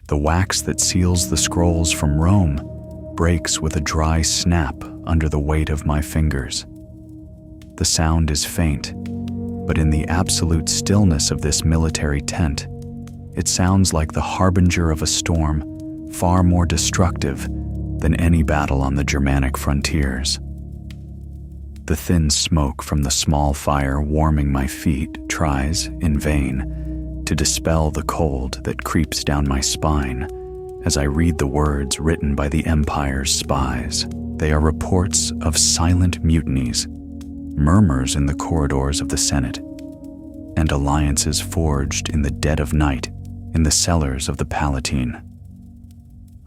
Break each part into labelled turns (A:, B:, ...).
A: The wax that seals the scrolls from Rome breaks with a dry snap under the weight of my fingers. The sound is faint, but in the absolute stillness of this military tent, it sounds like the harbinger of a storm far more destructive than any battle on the Germanic frontiers. The thin smoke from the small fire warming my feet tries, in vain, to dispel the cold that creeps down my spine as I read the words written by the Empire's spies. They are reports of silent mutinies, murmurs in the corridors of the Senate, and alliances forged in the dead of night in the cellars of the Palatine.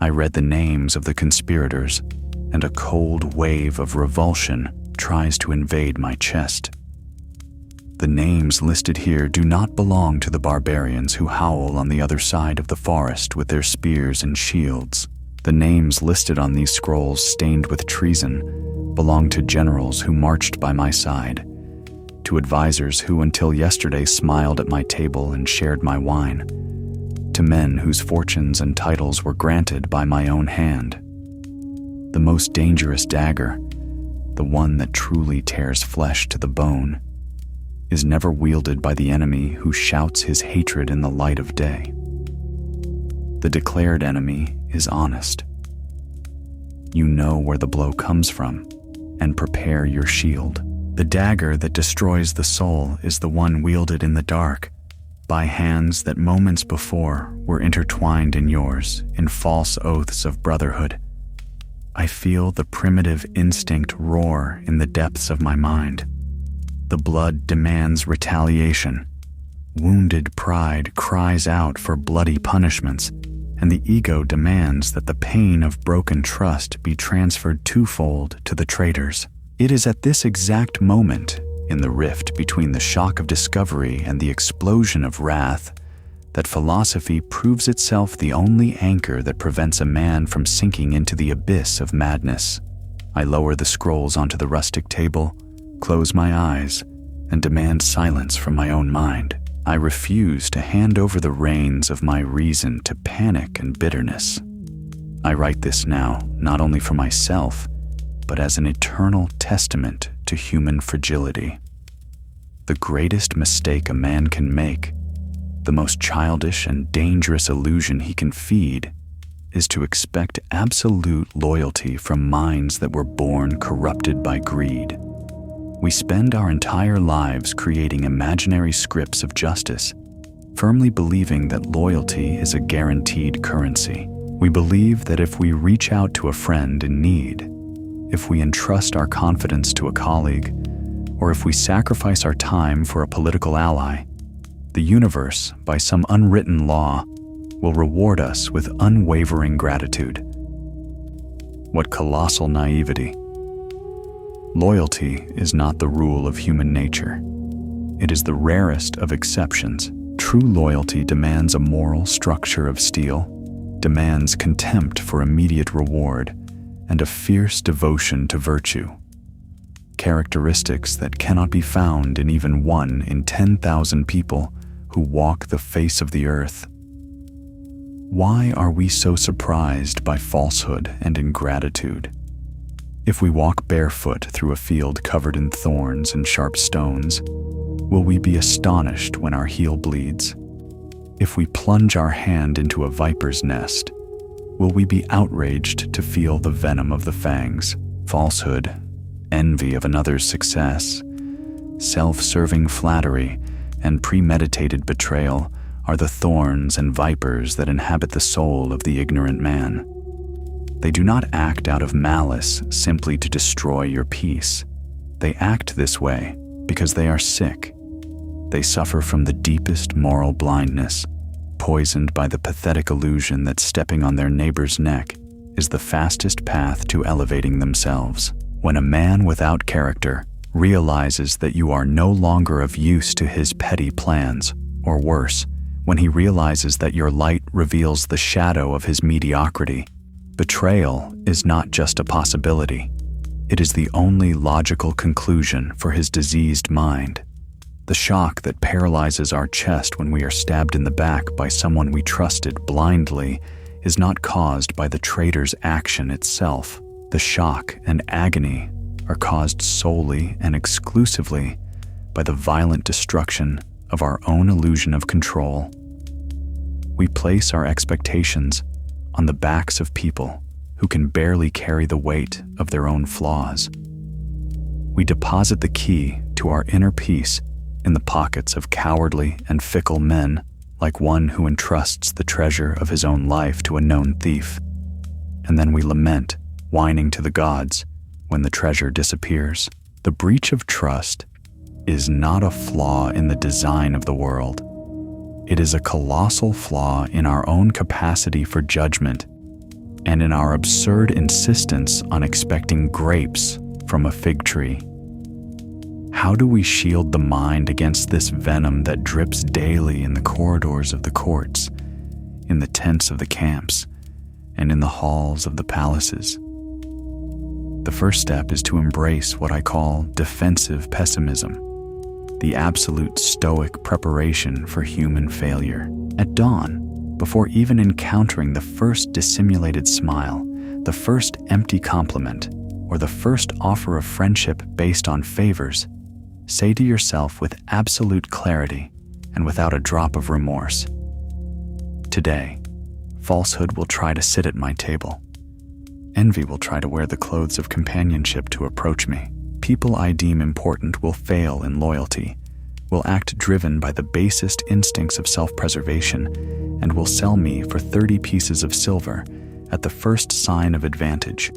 A: I read the names of the conspirators, and a cold wave of revulsion tries to invade my chest. The names listed here do not belong to the barbarians who howl on the other side of the forest with their spears and shields. The names listed on these scrolls stained with treason belong to generals who marched by my side, to advisors who until yesterday smiled at my table and shared my wine, to men whose fortunes and titles were granted by my own hand. The most dangerous dagger, the one that truly tears flesh to the bone, is never wielded by the enemy who shouts his hatred in the light of day. The declared enemy is honest. You know where the blow comes from, and prepare your shield. The dagger that destroys the soul is the one wielded in the dark, by hands that moments before were intertwined in yours in false oaths of brotherhood. I feel the primitive instinct roar in the depths of my mind. The blood demands retaliation. Wounded pride cries out for bloody punishments, and the ego demands that the pain of broken trust be transferred twofold to the traitors. It is at this exact moment, in the rift between the shock of discovery and the explosion of wrath, that philosophy proves itself the only anchor that prevents a man from sinking into the abyss of madness. I lower the scrolls onto the rustic table, close my eyes, and demand silence from my own mind. I refuse to hand over the reins of my reason to panic and bitterness. I write this now, not only for myself, but as an eternal testament to human fragility. The greatest mistake a man can make, the most childish and dangerous illusion he can feed, is to expect absolute loyalty from minds that were born corrupted by greed. We spend our entire lives creating imaginary scripts of justice, firmly believing that loyalty is a guaranteed currency. We believe that if we reach out to a friend in need, if we entrust our confidence to a colleague, or if we sacrifice our time for a political ally, the universe, by some unwritten law, will reward us with unwavering gratitude. What colossal naivety! Loyalty is not the rule of human nature. It is the rarest of exceptions. True loyalty demands a moral structure of steel, demands contempt for immediate reward, and a fierce devotion to virtue. Characteristics that cannot be found in even 1 in 10,000 people who walk the face of the earth. Why are we so surprised by falsehood and ingratitude? If we walk barefoot through a field covered in thorns and sharp stones, will we be astonished when our heel bleeds? If we plunge our hand into a viper's nest, will we be outraged to feel the venom of the fangs? Falsehood, envy of another's success, self-serving flattery, and premeditated betrayal are the thorns and vipers that inhabit the soul of the ignorant man. They do not act out of malice simply to destroy your peace. They act this way because they are sick. They suffer from the deepest moral blindness, poisoned by the pathetic illusion that stepping on their neighbor's neck is the fastest path to elevating themselves. When a man without character realizes that you are no longer of use to his petty plans, or worse, when he realizes that your light reveals the shadow of his mediocrity, betrayal is not just a possibility. It is the only logical conclusion for his diseased mind. The shock that paralyzes our chest when we are stabbed in the back by someone we trusted blindly is not caused by the traitor's action itself. The shock and agony are caused solely and exclusively by the violent destruction of our own illusion of control. We place our expectations on the backs of people who can barely carry the weight of their own flaws. We deposit the key to our inner peace in the pockets of cowardly and fickle men, like one who entrusts the treasure of his own life to a known thief. And then we lament, whining to the gods, when the treasure disappears. The breach of trust is not a flaw in the design of the world. It is a colossal flaw in our own capacity for judgment and in our absurd insistence on expecting grapes from a fig tree. How do we shield the mind against this venom that drips daily in the corridors of the courts, in the tents of the camps, and in the halls of the palaces? The first step is to embrace what I call defensive pessimism, the absolute Stoic preparation for human failure. At dawn, before even encountering the first dissimulated smile, the first empty compliment, or the first offer of friendship based on favors, say to yourself with absolute clarity and without a drop of remorse, "Today, falsehood will try to sit at my table. Envy will try to wear the clothes of companionship to approach me. People I deem important will fail in loyalty, will act driven by the basest instincts of self-preservation, and will sell me for 30 pieces of silver at the first sign of advantage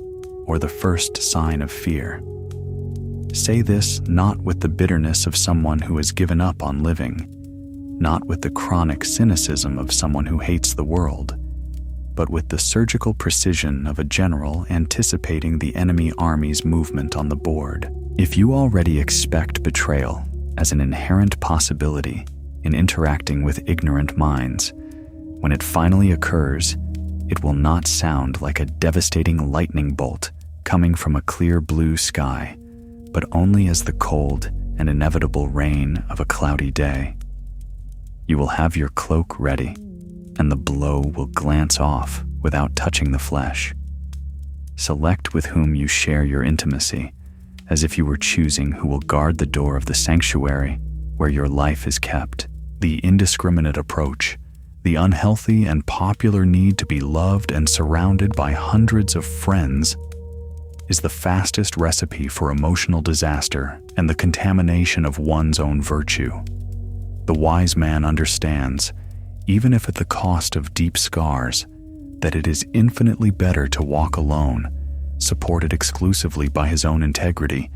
A: or the first sign of fear." Say this not with the bitterness of someone who has given up on living, not with the chronic cynicism of someone who hates the world, but with the surgical precision of a general anticipating the enemy army's movement on the board. If you already expect betrayal as an inherent possibility in interacting with ignorant minds, when it finally occurs, it will not sound like a devastating lightning bolt coming from a clear blue sky, but only as the cold and inevitable rain of a cloudy day. You will have your cloak ready, and the blow will glance off without touching the flesh. Select with whom you share your intimacy, as if you were choosing who will guard the door of the sanctuary where your life is kept. The indiscriminate approach, the unhealthy and popular need to be loved and surrounded by hundreds of friends, is the fastest recipe for emotional disaster and the contamination of one's own virtue. The wise man understands, even if at the cost of deep scars, that it is infinitely better to walk alone, supported exclusively by his own integrity,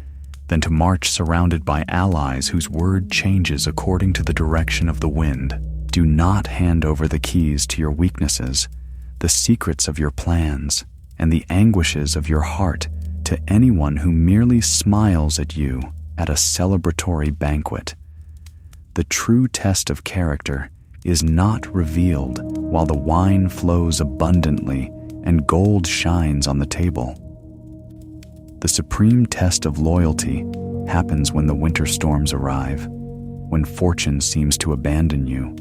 A: than to march surrounded by allies whose word changes according to the direction of the wind. Do not hand over the keys to your weaknesses, the secrets of your plans, and the anguishes of your heart to anyone who merely smiles at you at a celebratory banquet. The true test of character is not revealed while the wine flows abundantly and gold shines on the table. The supreme test of loyalty happens when the winter storms arrive, when fortune seems to abandon you,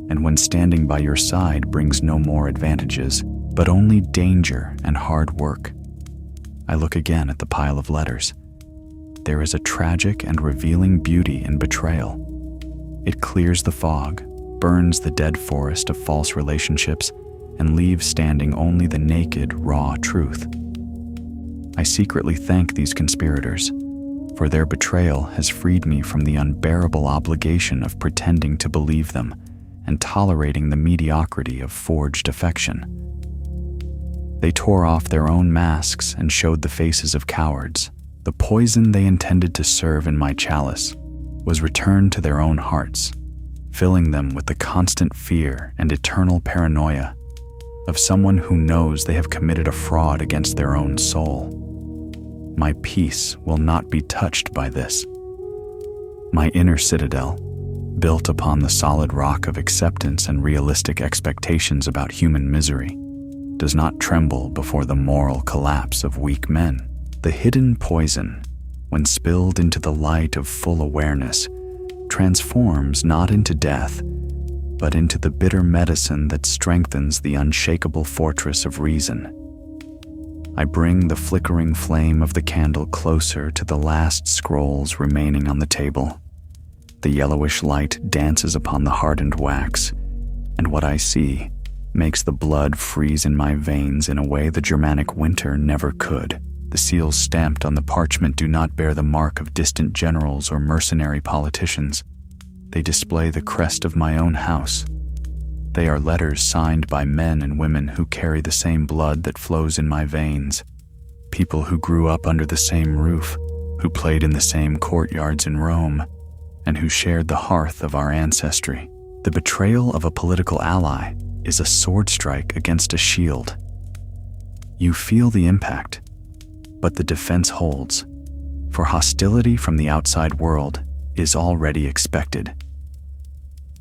A: and when standing by your side brings no more advantages, but only danger and hard work. I look again at the pile of letters. There is a tragic and revealing beauty in betrayal. It clears the fog, burns the dead forest of false relationships, and leaves standing only the naked, raw truth. I secretly thank these conspirators, for their betrayal has freed me from the unbearable obligation of pretending to believe them and tolerating the mediocrity of forged affection. They tore off their own masks and showed the faces of cowards. The poison they intended to serve in my chalice was returned to their own hearts, filling them with the constant fear and eternal paranoia of someone who knows they have committed a fraud against their own soul. My peace will not be touched by this. My inner citadel, built upon the solid rock of acceptance and realistic expectations about human misery, does not tremble before the moral collapse of weak men. The hidden poison, when spilled into the light of full awareness, transforms not into death, but into the bitter medicine that strengthens the unshakable fortress of reason. I bring the flickering flame of the candle closer to the last scrolls remaining on the table. The yellowish light dances upon the hardened wax, and what I see makes the blood freeze in my veins in a way the Germanic winter never could. The seals stamped on the parchment do not bear the mark of distant generals or mercenary politicians. They display the crest of my own house. They are letters signed by men and women who carry the same blood that flows in my veins. People who grew up under the same roof, who played in the same courtyards in Rome, and who shared the hearth of our ancestry. The betrayal of a political ally is a sword strike against a shield. You feel the impact, but the defense holds, for hostility from the outside world is already expected.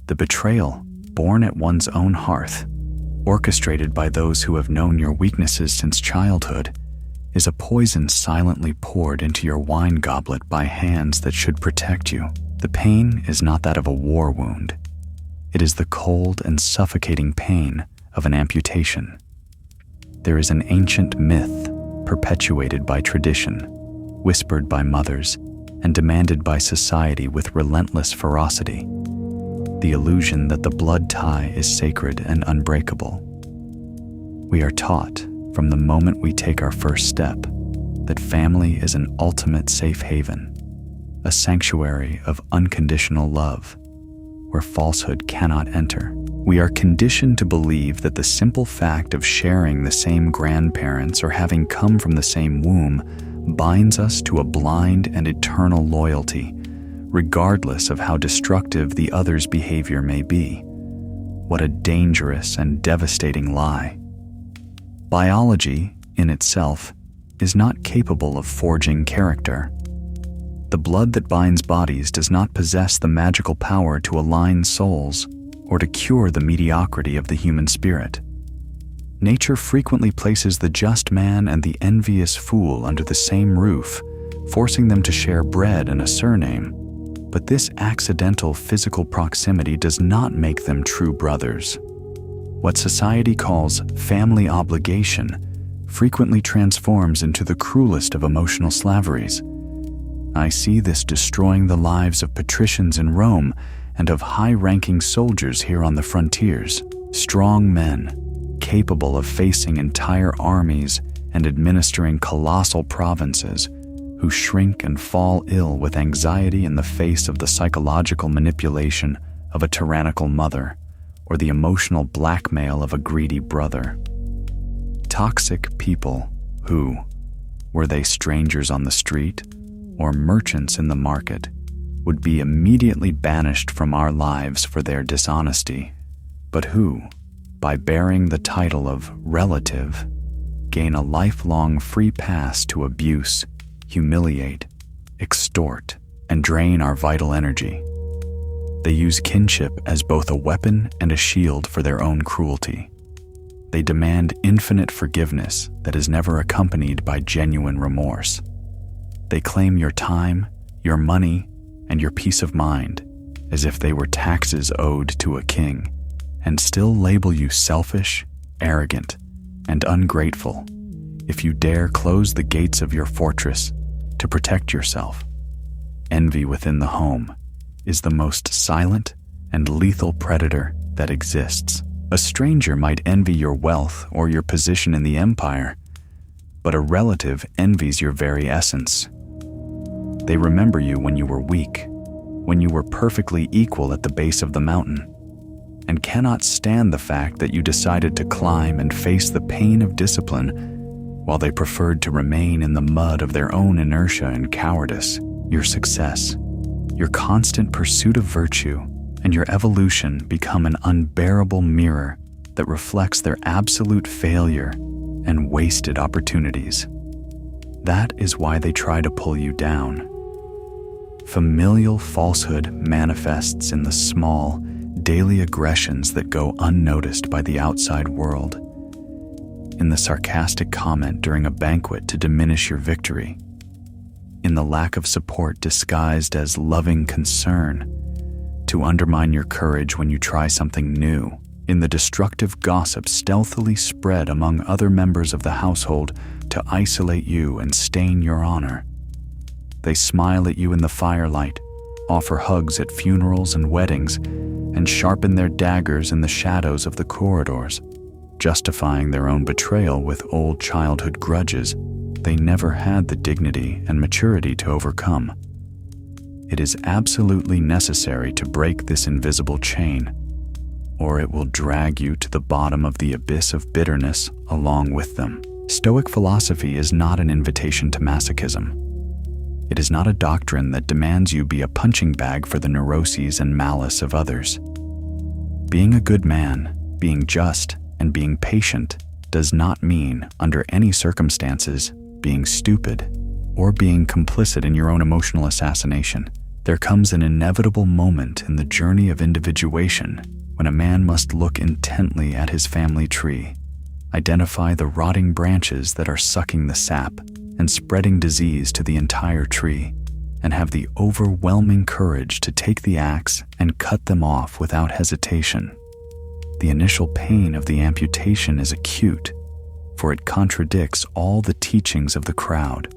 A: The betrayal, born at one's own hearth, orchestrated by those who have known your weaknesses since childhood, is a poison silently poured into your wine goblet by hands that should protect you. The pain is not that of a war wound. It is the cold and suffocating pain of an amputation. There is an ancient myth perpetuated by tradition, whispered by mothers, and demanded by society with relentless ferocity. The illusion that the blood tie is sacred and unbreakable. We are taught from the moment we take our first step that family is an ultimate safe haven, a sanctuary of unconditional love, where falsehood cannot enter. We are conditioned to believe that the simple fact of sharing the same grandparents or having come from the same womb binds us to a blind and eternal loyalty, regardless of how destructive the other's behavior may be. What a dangerous and devastating lie. Biology, in itself, is not capable of forging character. The blood that binds bodies does not possess the magical power to align souls or to cure the mediocrity of the human spirit. Nature frequently places the just man and the envious fool under the same roof, forcing them to share bread and a surname. But this accidental physical proximity does not make them true brothers. What society calls family obligation frequently transforms into the cruelest of emotional slaveries. I see this destroying the lives of patricians in Rome and of high-ranking soldiers here on the frontiers. Strong men, capable of facing entire armies and administering colossal provinces, who shrink and fall ill with anxiety in the face of the psychological manipulation of a tyrannical mother or the emotional blackmail of a greedy brother. Toxic people who, were they strangers on the street or merchants in the market, would be immediately banished from our lives for their dishonesty, but who, by bearing the title of relative, gain a lifelong free pass to abuse, humiliate, extort, and drain our vital energy. They use kinship as both a weapon and a shield for their own cruelty. They demand infinite forgiveness that is never accompanied by genuine remorse. They claim your time, your money, and your peace of mind as if they were taxes owed to a king, and still label you selfish, arrogant, and ungrateful if you dare close the gates of your fortress to protect yourself. Envy within the home is the most silent and lethal predator that exists. A stranger might envy your wealth or your position in the empire, but a relative envies your very essence. They remember you when you were weak, when you were perfectly equal at the base of the mountain, and cannot stand the fact that you decided to climb and face the pain of discipline while they preferred to remain in the mud of their own inertia and cowardice. Your success, your constant pursuit of virtue, and your evolution become an unbearable mirror that reflects their absolute failure and wasted opportunities. That is why they try to pull you down. Familial falsehood manifests in the small, daily aggressions that go unnoticed by the outside world. In the sarcastic comment during a banquet to diminish your victory. In the lack of support disguised as loving concern, to undermine your courage when you try something new, in the destructive gossip stealthily spread among other members of the household to isolate you and stain your honor. They smile at you in the firelight, offer hugs at funerals and weddings, and sharpen their daggers in the shadows of the corridors, justifying their own betrayal with old childhood grudges they never had the dignity and maturity to overcome. It is absolutely necessary to break this invisible chain, or it will drag you to the bottom of the abyss of bitterness along with them. Stoic philosophy is not an invitation to masochism. It is not a doctrine that demands you be a punching bag for the neuroses and malice of others. Being a good man, being just, and being patient does not mean, under any circumstances, being stupid or being complicit in your own emotional assassination. There comes an inevitable moment in the journey of individuation when a man must look intently at his family tree, identify the rotting branches that are sucking the sap and spreading disease to the entire tree, and have the overwhelming courage to take the axe and cut them off without hesitation. The initial pain of the amputation is acute, for it contradicts all the teachings of the crowd,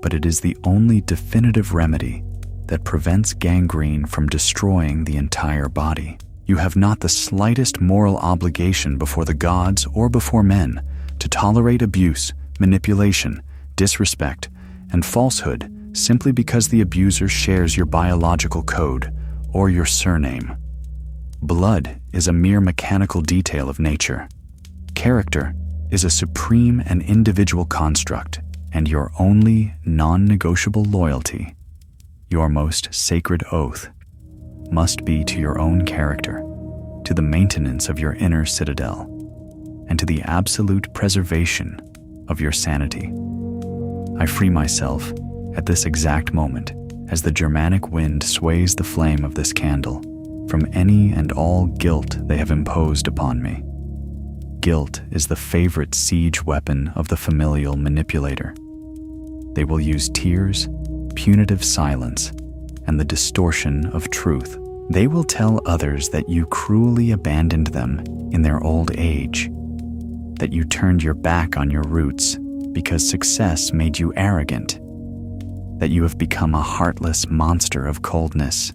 A: but it is the only definitive remedy that prevents gangrene from destroying the entire body. You have not the slightest moral obligation before the gods or before men to tolerate abuse, manipulation, disrespect, and falsehood simply because the abuser shares your biological code or your surname. Blood is a mere mechanical detail of nature. Character is a supreme and individual construct, and your only non-negotiable loyalty, your most sacred oath, must be to your own character, to the maintenance of your inner citadel, and to the absolute preservation of your sanity. I free myself at this exact moment as the Germanic wind sways the flame of this candle from any and all guilt they have imposed upon me. Guilt is the favorite siege weapon of the familial manipulator. They will use tears, punitive silence, and the distortion of truth. They will tell others that you cruelly abandoned them in their old age, that you turned your back on your roots because success made you arrogant, that you have become a heartless monster of coldness.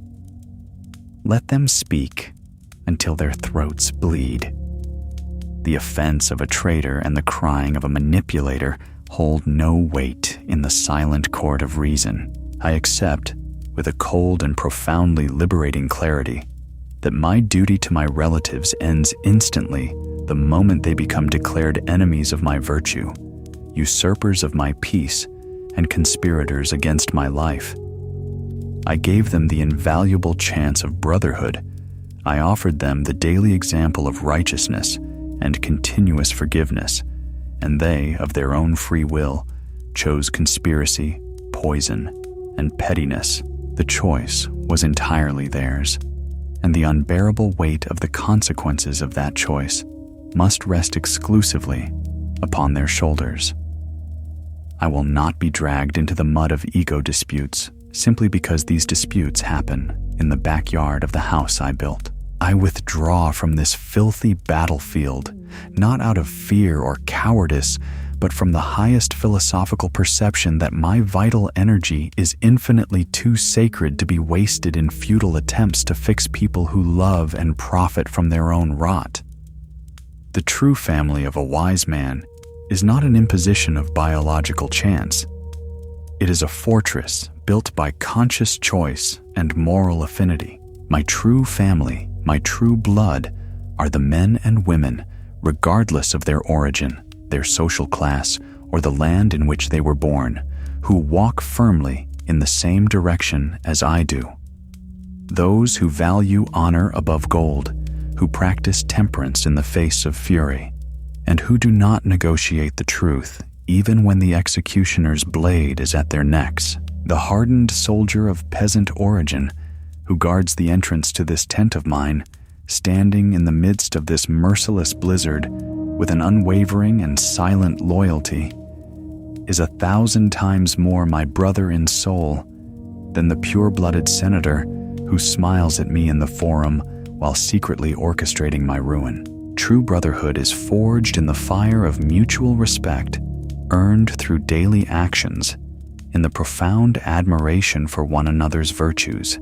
A: Let them speak until their throats bleed. The offense of a traitor and the crying of a manipulator hold no weight in the silent court of reason. I accept, with a cold and profoundly liberating clarity, that my duty to my relatives ends instantly the moment they become declared enemies of my virtue, usurpers of my peace, and conspirators against my life. I gave them the invaluable chance of brotherhood. I offered them the daily example of righteousness and continuous forgiveness, and they, of their own free will, chose conspiracy, poison, and pettiness. The choice was entirely theirs, and the unbearable weight of the consequences of that choice must rest exclusively upon their shoulders. I will not be dragged into the mud of ego disputes simply because these disputes happen in the backyard of the house I built. I withdraw from this filthy battlefield, not out of fear or cowardice, but from the highest philosophical perception that my vital energy is infinitely too sacred to be wasted in futile attempts to fix people who love and profit from their own rot. The true family of a wise man is not an imposition of biological chance. It is a fortress built by conscious choice and moral affinity. My true family, my true blood, are the men and women, regardless of their origin, their social class, or the land in which they were born, who walk firmly in the same direction as I do. Those who value honor above gold, who practice temperance in the face of fury, and who do not negotiate the truth even when the executioner's blade is at their necks. The hardened soldier of peasant origin who guards the entrance to this tent of mine, standing in the midst of this merciless blizzard with an unwavering and silent loyalty, is 1,000 times more my brother in soul than the pure-blooded senator who smiles at me in the forum while secretly orchestrating my ruin. True brotherhood is forged in the fire of mutual respect, earned through daily actions, in the profound admiration for one another's virtues,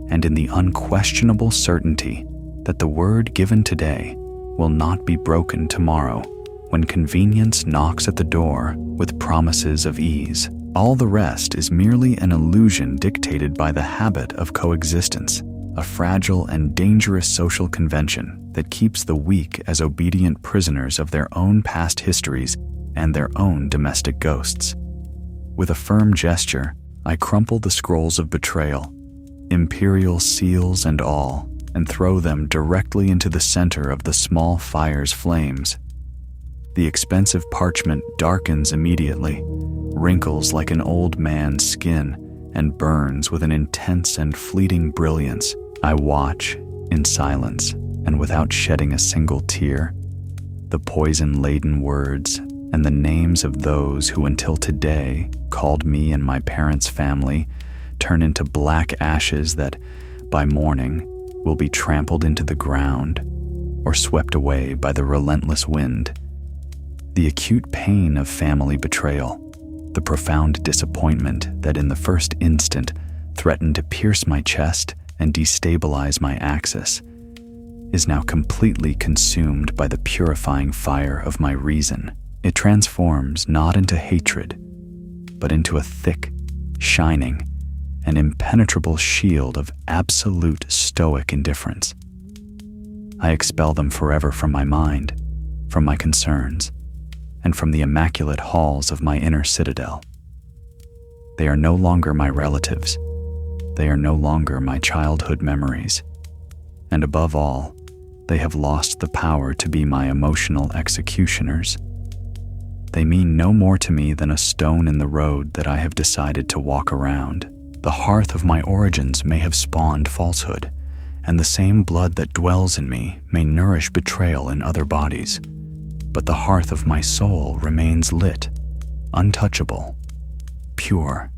A: and in the unquestionable certainty that the word given today will not be broken tomorrow when convenience knocks at the door with promises of ease. All the rest is merely an illusion dictated by the habit of coexistence, a fragile and dangerous social convention that keeps the weak as obedient prisoners of their own past histories and their own domestic ghosts. With a firm gesture, I crumple the scrolls of betrayal, imperial seals and all, and throw them directly into the center of the small fire's flames. The expensive parchment darkens immediately, wrinkles like an old man's skin, and burns with an intense and fleeting brilliance. I watch, in silence and without shedding a single tear, the poison-laden words and the names of those who until today called me and my parents' family turn into black ashes that, by morning, will be trampled into the ground or swept away by the relentless wind. The acute pain of family betrayal, the profound disappointment that in the first instant threatened to pierce my chest and destabilize my axis, is now completely consumed by the purifying fire of my reason. It transforms not into hatred, but into a thick, shining, and impenetrable shield of absolute stoic indifference. I expel them forever from my mind, from my concerns, and from the immaculate halls of my inner citadel. They are no longer my relatives. They are no longer my childhood memories. And above all, they have lost the power to be my emotional executioners. They mean no more to me than a stone in the road that I have decided to walk around. The hearth of my origins may have spawned falsehood, and the same blood that dwells in me may nourish betrayal in other bodies. But the hearth of my soul remains lit, untouchable, pure,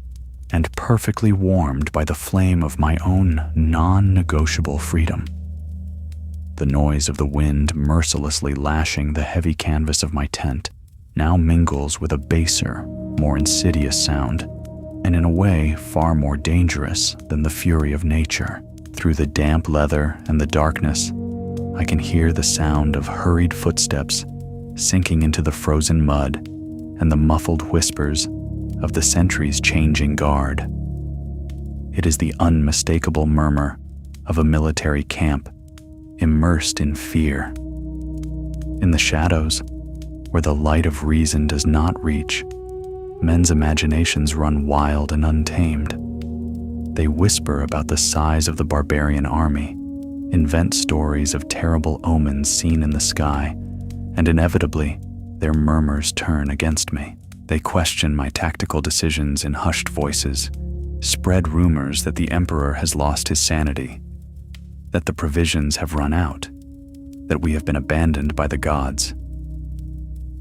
A: and perfectly warmed by the flame of my own non-negotiable freedom. The noise of the wind mercilessly lashing the heavy canvas of my tent now mingles with a baser, more insidious sound, and in a way far more dangerous than the fury of nature. Through the damp leather and the darkness, I can hear the sound of hurried footsteps sinking into the frozen mud and the muffled whispers of the sentries changing guard. It is the unmistakable murmur of a military camp immersed in fear. In the shadows, where the light of reason does not reach, men's imaginations run wild and untamed. They whisper about the size of the barbarian army, invent stories of terrible omens seen in the sky, and inevitably, their murmurs turn against me. They question my tactical decisions in hushed voices, spread rumors that the emperor has lost his sanity, that the provisions have run out, that we have been abandoned by the gods.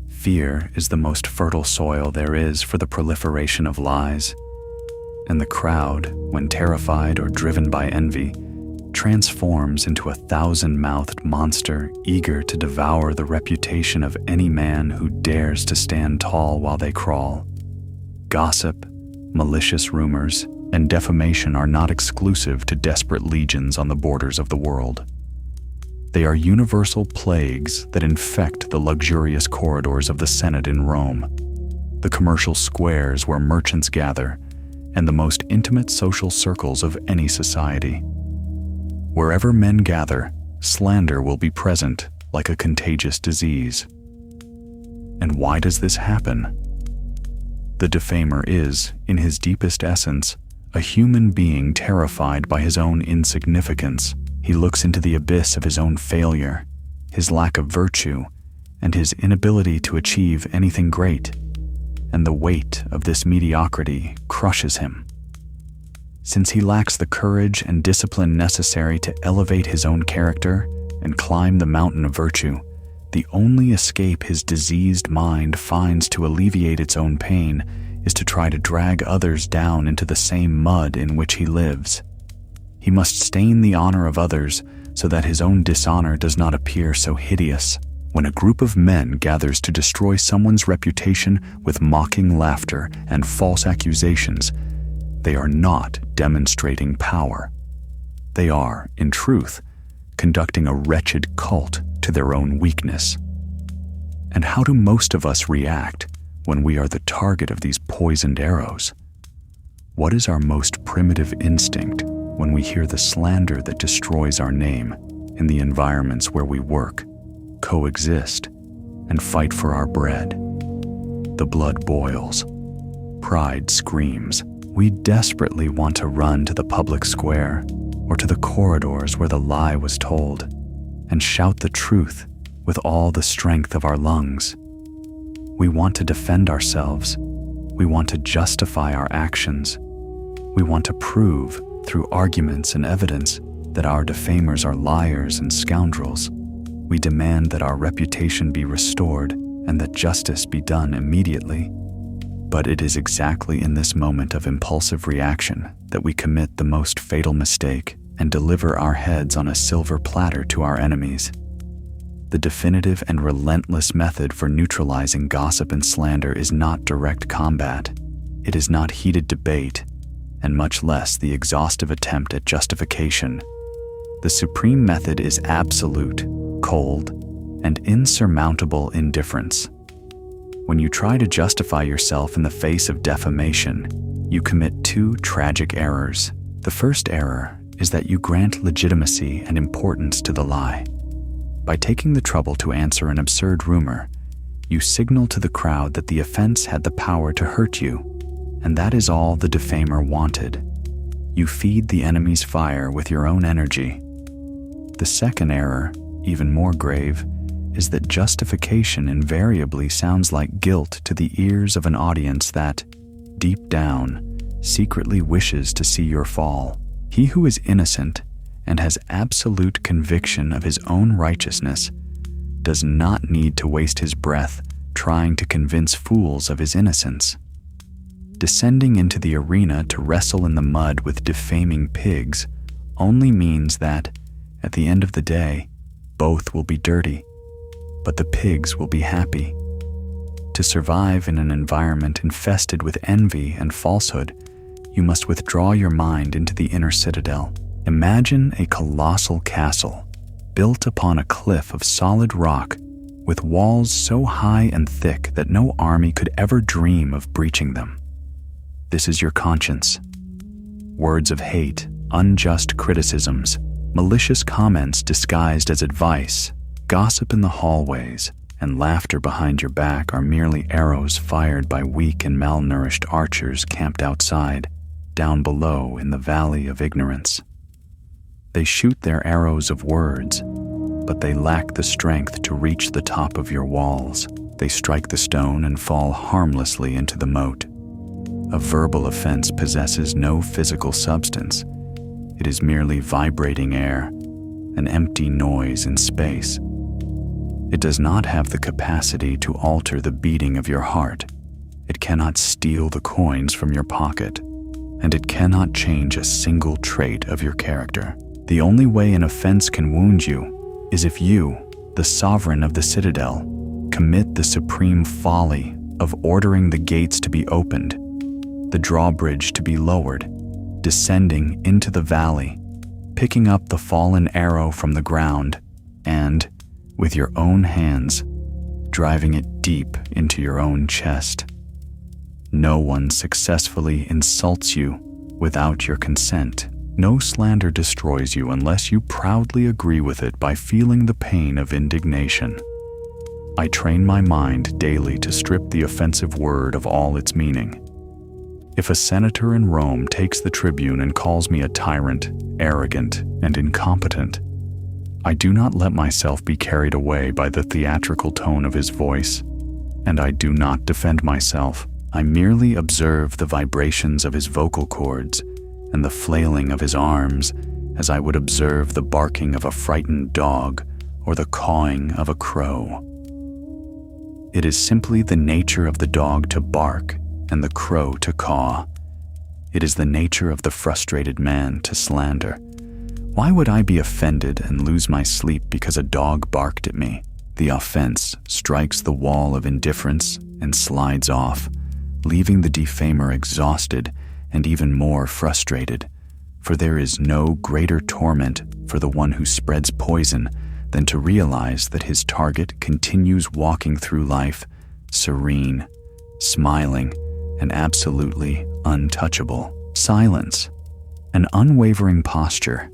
A: Fear is the most fertile soil there is for the proliferation of lies, and the crowd, when terrified or driven by envy, transforms into a thousand-mouthed monster eager to devour the reputation of any man who dares to stand tall while they crawl. Gossip, malicious rumors, and defamation are not exclusive to desperate legions on the borders of the world. They are universal plagues that infect the luxurious corridors of the Senate in Rome, the commercial squares where merchants gather, and the most intimate social circles of any society. Wherever men gather, slander will be present like a contagious disease. And why does this happen? The defamer is, in his deepest essence, a human being terrified by his own insignificance. He looks into the abyss of his own failure, his lack of virtue, and his inability to achieve anything great, and the weight of this mediocrity crushes him. Since he lacks the courage and discipline necessary to elevate his own character and climb the mountain of virtue, the only escape his diseased mind finds to alleviate its own pain is to try to drag others down into the same mud in which he lives. He must stain the honor of others so that his own dishonor does not appear so hideous. When a group of men gathers to destroy someone's reputation with mocking laughter and false accusations, they are not demonstrating power. They are, in truth, conducting a wretched cult to their own weakness. And how do most of us react when we are the target of these poisoned arrows? What is our most primitive instinct when we hear the slander that destroys our name in the environments where we work, coexist, and fight for our bread? The blood boils. Pride screams. We desperately want to run to the public square or to the corridors where the lie was told and shout the truth with all the strength of our lungs. We want to defend ourselves. We want to justify our actions. We want to prove through arguments and evidence that our defamers are liars and scoundrels. We demand that our reputation be restored and that justice be done immediately. But it is exactly in this moment of impulsive reaction that we commit the most fatal mistake and deliver our heads on a silver platter to our enemies. The definitive and relentless method for neutralizing gossip and slander is not direct combat. It is not heated debate, and much less the exhaustive attempt at justification. The supreme method is absolute, cold, and insurmountable indifference. When you try to justify yourself in the face of defamation, you commit two tragic errors. The first error is that you grant legitimacy and importance to the lie. By taking the trouble to answer an absurd rumor, you signal to the crowd that the offense had the power to hurt you, and that is all the defamer wanted. You feed the enemy's fire with your own energy. The second error, even more grave, is that justification invariably sounds like guilt to the ears of an audience that, deep down, secretly wishes to see your fall. He who is innocent and has absolute conviction of his own righteousness does not need to waste his breath trying to convince fools of his innocence. Descending into the arena to wrestle in the mud with defaming pigs only means that, at the end of the day, both will be dirty, but the pigs will be happy. To survive in an environment infested with envy and falsehood, you must withdraw your mind into the inner citadel. Imagine a colossal castle built upon a cliff of solid rock with walls so high and thick that no army could ever dream of breaching them. This is your conscience. Words of hate, unjust criticisms, malicious comments disguised as advice, gossip in the hallways, and laughter behind your back are merely arrows fired by weak and malnourished archers camped outside, down below in the valley of ignorance. They shoot their arrows of words, but they lack the strength to reach the top of your walls. They strike the stone and fall harmlessly into the moat. A verbal offense possesses no physical substance. It is merely vibrating air, an empty noise in space. It does not have the capacity to alter the beating of your heart. It cannot steal the coins from your pocket, and it cannot change a single trait of your character. The only way an offense can wound you is if you, the sovereign of the Citadel, commit the supreme folly of ordering the gates to be opened, the drawbridge to be lowered, descending into the valley, picking up the fallen arrow from the ground, and, with your own hands, driving it deep into your own chest. No one successfully insults you without your consent. No slander destroys you unless you proudly agree with it by feeling the pain of indignation. I train my mind daily to strip the offensive word of all its meaning. If a senator in Rome takes the tribune and calls me a tyrant, arrogant, and incompetent, I do not let myself be carried away by the theatrical tone of his voice, and I do not defend myself. I merely observe the vibrations of his vocal cords and the flailing of his arms as I would observe the barking of a frightened dog or the cawing of a crow. It is simply the nature of the dog to bark and the crow to caw. It is the nature of the frustrated man to slander Why would I be offended and lose my sleep because a dog barked at me? The offense strikes the wall of indifference and slides off, leaving the defamer exhausted and even more frustrated. For there is no greater torment for the one who spreads poison than to realize that his target continues walking through life serene, smiling, and absolutely untouchable. Silence, an unwavering posture,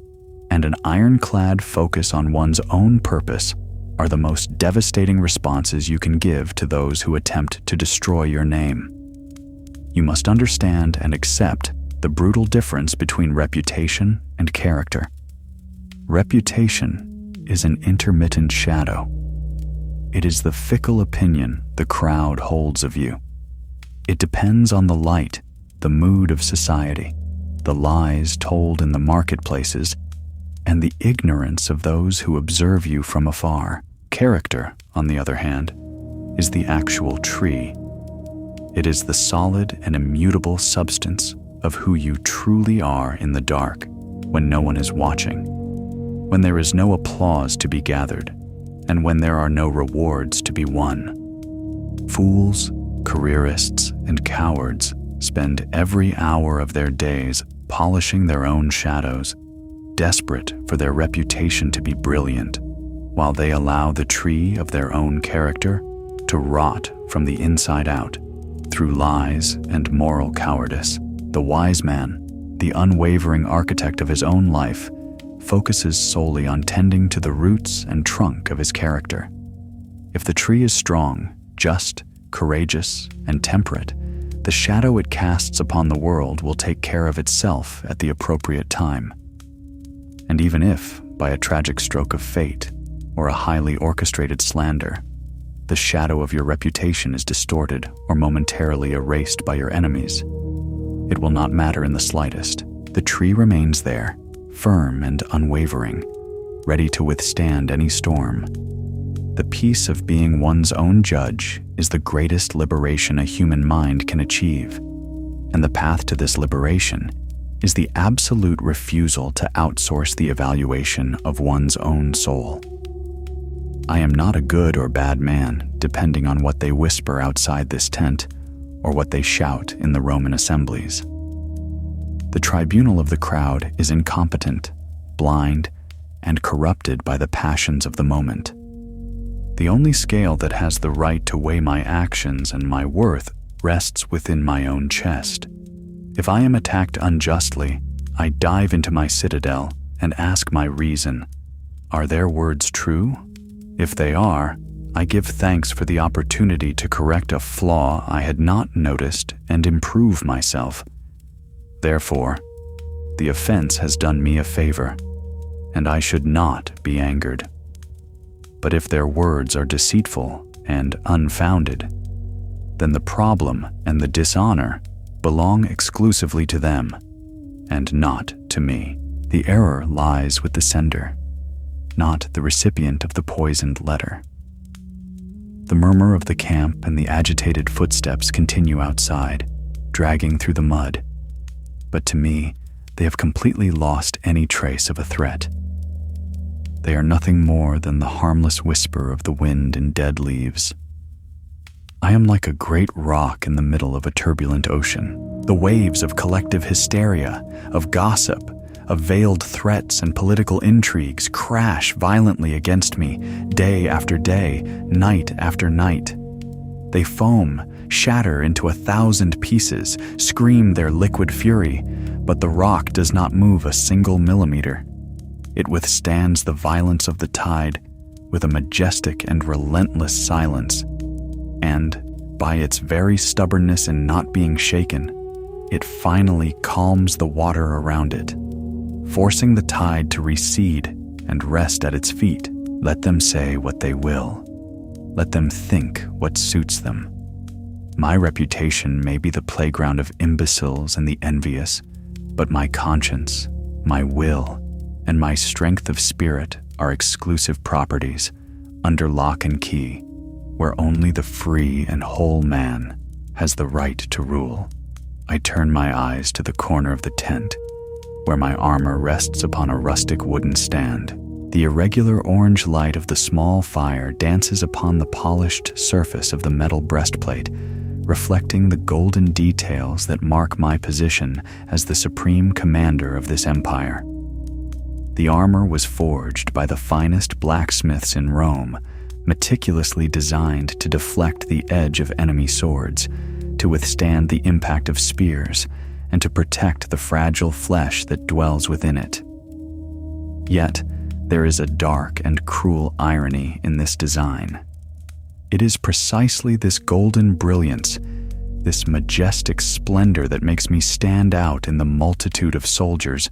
A: and an ironclad focus on one's own purpose are the most devastating responses you can give to those who attempt to destroy your name. You must understand and accept the brutal difference between reputation and character. Reputation is an intermittent shadow. It is the fickle opinion the crowd holds of you. It depends on the light, the mood of society, the lies told in the marketplaces, and the ignorance of those who observe you from afar. Character, on the other hand, is the actual tree. It is the solid and immutable substance of who you truly are in the dark, when no one is watching, when there is no applause to be gathered, and when there are no rewards to be won. Fools, careerists, and cowards spend every hour of their days polishing their own shadows, desperate for their reputation to be brilliant, while they allow the tree of their own character to rot from the inside out through lies and moral cowardice. The wise man, the unwavering architect of his own life, focuses solely on tending to the roots and trunk of his character. If the tree is strong, just, courageous, and temperate, the shadow it casts upon the world will take care of itself at the appropriate time. And even if, by a tragic stroke of fate, or a highly orchestrated slander, the shadow of your reputation is distorted or momentarily erased by your enemies, it will not matter in the slightest. The tree remains there, firm and unwavering, ready to withstand any storm. The peace of being one's own judge is the greatest liberation a human mind can achieve, and the path to this liberation is the absolute refusal to outsource the evaluation of one's own soul. I am not a good or bad man, depending on what they whisper outside this tent or what they shout in the Roman assemblies. The tribunal of the crowd is incompetent, blind, and corrupted by the passions of the moment. The only scale that has the right to weigh my actions and my worth rests within my own chest. If I am attacked unjustly, I dive into my citadel and ask my reason, are their words true? If they are, I give thanks for the opportunity to correct a flaw I had not noticed and improve myself. Therefore, the offense has done me a favor, and I should not be angered. But if their words are deceitful and unfounded, then the problem and the dishonor belong exclusively to them, and not to me. The error lies with the sender, not the recipient of the poisoned letter. The murmur of the camp and the agitated footsteps continue outside, dragging through the mud. But to me, they have completely lost any trace of a threat. They are nothing more than the harmless whisper of the wind in dead leaves. I am like a great rock in the middle of a turbulent ocean. The waves of collective hysteria, of gossip, of veiled threats and political intrigues crash violently against me day after day, night after night. They foam, shatter into 1,000 pieces, scream their liquid fury, but the rock does not move a single millimeter. It withstands the violence of the tide with a majestic and relentless silence, and, by its very stubbornness in not being shaken, it finally calms the water around it, forcing the tide to recede and rest at its feet. Let them say what they will. Let them think what suits them. My reputation may be the playground of imbeciles and the envious, but my conscience, my will, and my strength of spirit are exclusive properties, under lock and key, where only the free and whole man has the right to rule. I turn my eyes to the corner of the tent, where my armor rests upon a rustic wooden stand. The irregular orange light of the small fire dances upon the polished surface of the metal breastplate, reflecting the golden details that mark my position as the supreme commander of this empire. The armor was forged by the finest blacksmiths in Rome, meticulously designed to deflect the edge of enemy swords, to withstand the impact of spears, and to protect the fragile flesh that dwells within it. Yet, there is a dark and cruel irony in this design. It is precisely this golden brilliance, this majestic splendor that makes me stand out in the multitude of soldiers,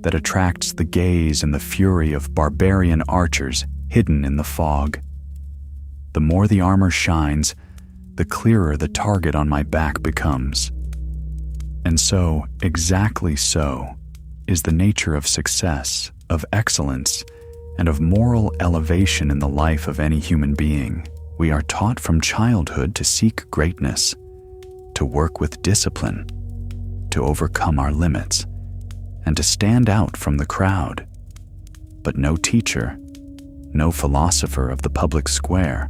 A: that attracts the gaze and the fury of barbarian archers hidden in the fog. The more the armor shines, the clearer the target on my back becomes. And so, exactly so, is the nature of success, of excellence, and of moral elevation in the life of any human being. We are taught from childhood to seek greatness, to work with discipline, to overcome our limits, and to stand out from the crowd. But no teacher, no philosopher of the public square,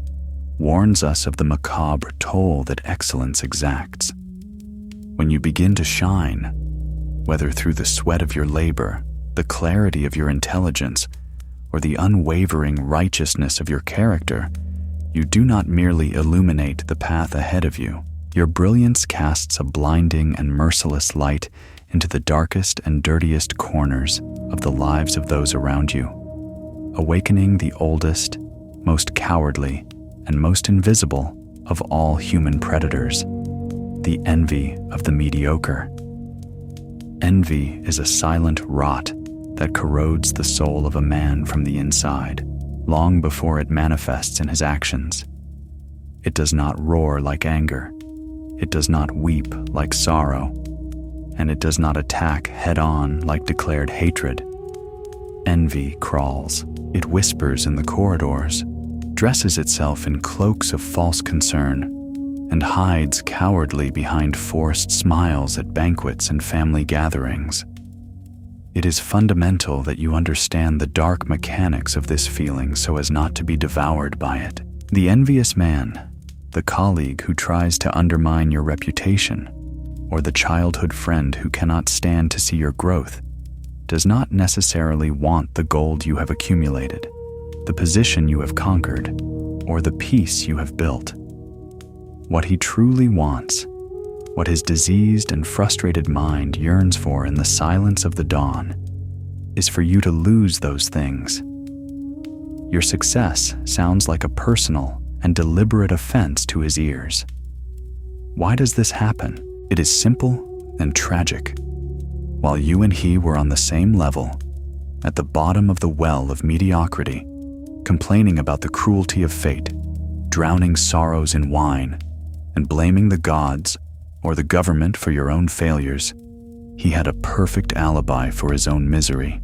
A: warns us of the macabre toll that excellence exacts. When you begin to shine, whether through the sweat of your labor, the clarity of your intelligence, or the unwavering righteousness of your character, you do not merely illuminate the path ahead of you. Your brilliance casts a blinding and merciless light into the darkest and dirtiest corners of the lives of those around you, awakening the oldest, most cowardly, and most invisible of all human predators, the envy of the mediocre. Envy is a silent rot that corrodes the soul of a man from the inside, long before it manifests in his actions. It does not roar like anger, it does not weep like sorrow, and it does not attack head-on like declared hatred. Envy crawls, it whispers in the corridors, dresses itself in cloaks of false concern, and hides cowardly behind forced smiles at banquets and family gatherings. It is fundamental that you understand the dark mechanics of this feeling so as not to be devoured by it. The envious man, the colleague who tries to undermine your reputation, or the childhood friend who cannot stand to see your growth, does not necessarily want the gold you have accumulated, the position you have conquered, or the peace you have built. What he truly wants, what his diseased and frustrated mind yearns for in the silence of the dawn, is for you to lose those things. Your success sounds like a personal and deliberate offense to his ears. Why does this happen? It is simple and tragic. While you and he were on the same level, at the bottom of the well of mediocrity, complaining about the cruelty of fate, drowning sorrows in wine, and blaming the gods or the government for your own failures, he had a perfect alibi for his own misery.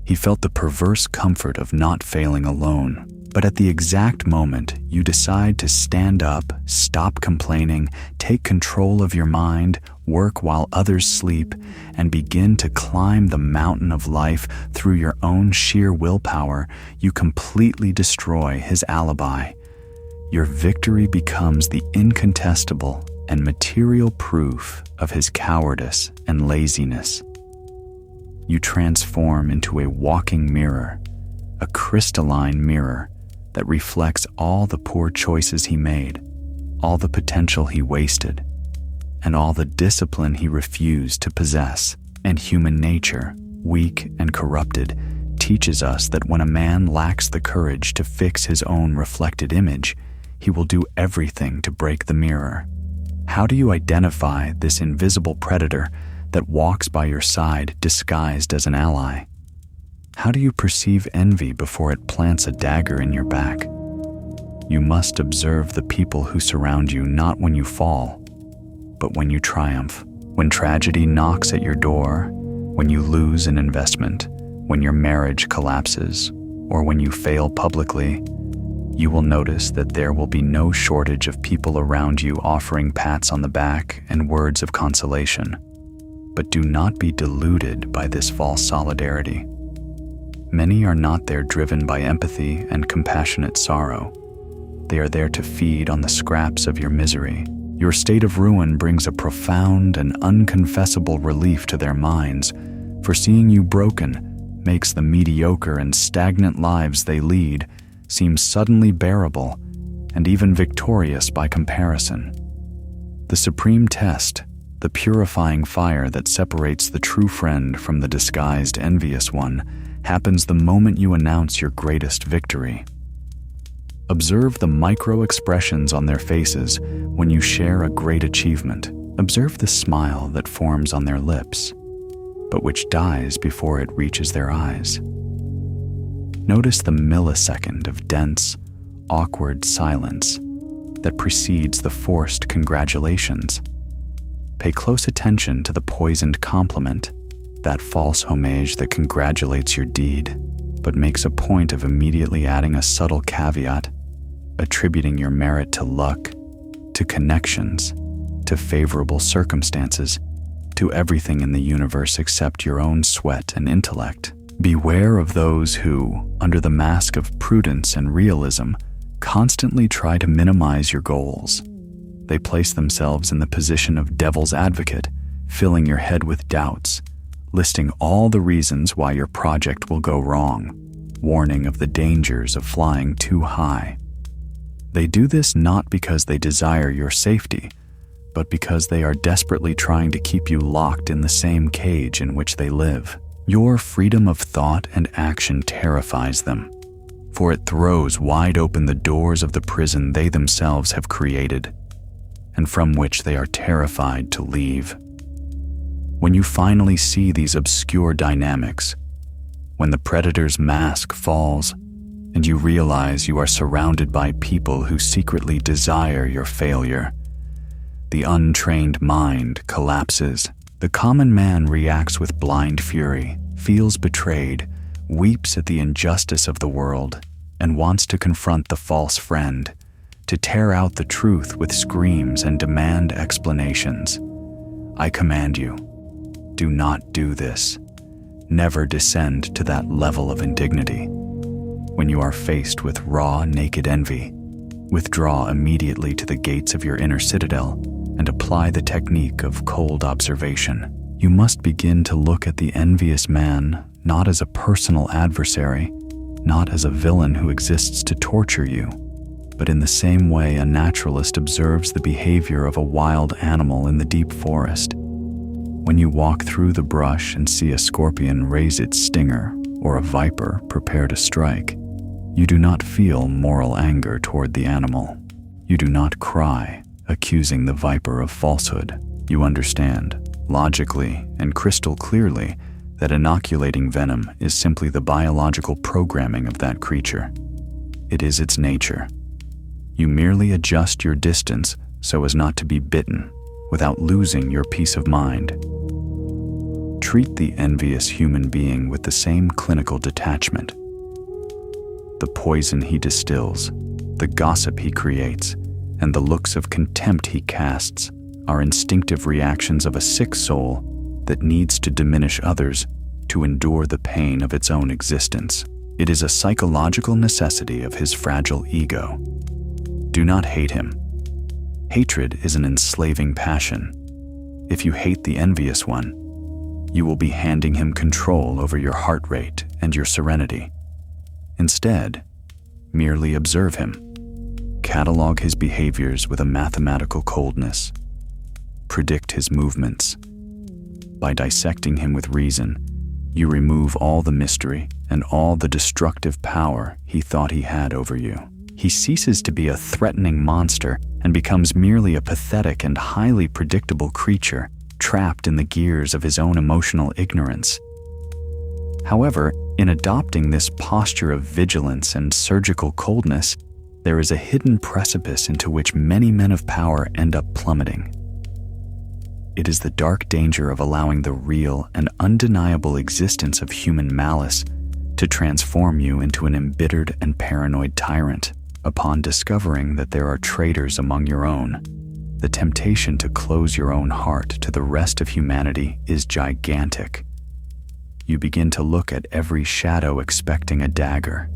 A: He felt the perverse comfort of not failing alone, but at the exact moment you decide to stand up, stop complaining, take control of your mind, work while others sleep, and begin to climb the mountain of life through your own sheer willpower, you completely destroy his alibi. Your victory becomes the incontestable and material proof of his cowardice and laziness. You transform into a walking mirror, a crystalline mirror that reflects all the poor choices he made, all the potential he wasted, and all the discipline he refused to possess. And human nature, weak and corrupted, teaches us that when a man lacks the courage to fix his own reflected image, he will do everything to break the mirror. How do you identify this invisible predator that walks by your side disguised as an ally? How do you perceive envy before it plants a dagger in your back? You must observe the people who surround you not when you fall, but when you triumph. When tragedy knocks at your door, when you lose an investment, when your marriage collapses, or when you fail publicly, you will notice that there will be no shortage of people around you offering pats on the back and words of consolation. But do not be deluded by this false solidarity. Many are not there driven by empathy and compassionate sorrow. They are there to feed on the scraps of your misery. Your state of ruin brings a profound and unconfessable relief to their minds, for seeing you broken makes the mediocre and stagnant lives they lead seem suddenly bearable and even victorious by comparison. The supreme test, the purifying fire that separates the true friend from the disguised envious one, happens the moment you announce your greatest victory. Observe the micro-expressions on their faces when you share a great achievement. Observe the smile that forms on their lips, but which dies before it reaches their eyes. Notice the millisecond of dense, awkward silence that precedes the forced congratulations. Pay close attention to the poisoned compliment, that false homage that congratulates your deed, but makes a point of immediately adding a subtle caveat, attributing your merit to luck, to connections, to favorable circumstances, to everything in the universe except your own sweat and intellect. Beware of those who, under the mask of prudence and realism, constantly try to minimize your goals. They place themselves in the position of devil's advocate, filling your head with doubts, listing all the reasons why your project will go wrong, warning of the dangers of flying too high. They do this not because they desire your safety, but because they are desperately trying to keep you locked in the same cage in which they live. Your freedom of thought and action terrifies them, for it throws wide open the doors of the prison they themselves have created, and from which they are terrified to leave. When you finally see these obscure dynamics, when the predator's mask falls, and you realize you are surrounded by people who secretly desire your failure, the untrained mind collapses. The common man reacts with blind fury, feels betrayed, weeps at the injustice of the world, and wants to confront the false friend, to tear out the truth with screams and demand explanations. I command you, do not do this. Never descend to that level of indignity. When you are faced with raw, naked envy, withdraw immediately to the gates of your inner citadel and apply the technique of cold observation. You must begin to look at the envious man not as a personal adversary, not as a villain who exists to torture you, but in the same way a naturalist observes the behavior of a wild animal in the deep forest. When you walk through the brush and see a scorpion raise its stinger or a viper prepare to strike, you do not feel moral anger toward the animal. You do not cry, accusing the viper of falsehood. You understand, logically and crystal clearly, that inoculating venom is simply the biological programming of that creature. It is its nature. You merely adjust your distance so as not to be bitten without losing your peace of mind. Treat the envious human being with the same clinical detachment. The poison he distills, the gossip he creates, and the looks of contempt he casts are instinctive reactions of a sick soul that needs to diminish others to endure the pain of its own existence. It is a psychological necessity of his fragile ego. Do not hate him. Hatred is an enslaving passion. If you hate the envious one, you will be handing him control over your heart rate and your serenity. Instead, merely observe him. Catalog his behaviors with a mathematical coldness. Predict his movements. By dissecting him with reason, you remove all the mystery and all the destructive power he thought he had over you. He ceases to be a threatening monster and becomes merely a pathetic and highly predictable creature trapped in the gears of his own emotional ignorance. However, in adopting this posture of vigilance and surgical coldness, there is a hidden precipice into which many men of power end up plummeting. It is the dark danger of allowing the real and undeniable existence of human malice to transform you into an embittered and paranoid tyrant upon discovering that there are traitors among your own. The temptation to close your own heart to the rest of humanity is gigantic. You begin to look at every shadow expecting a dagger.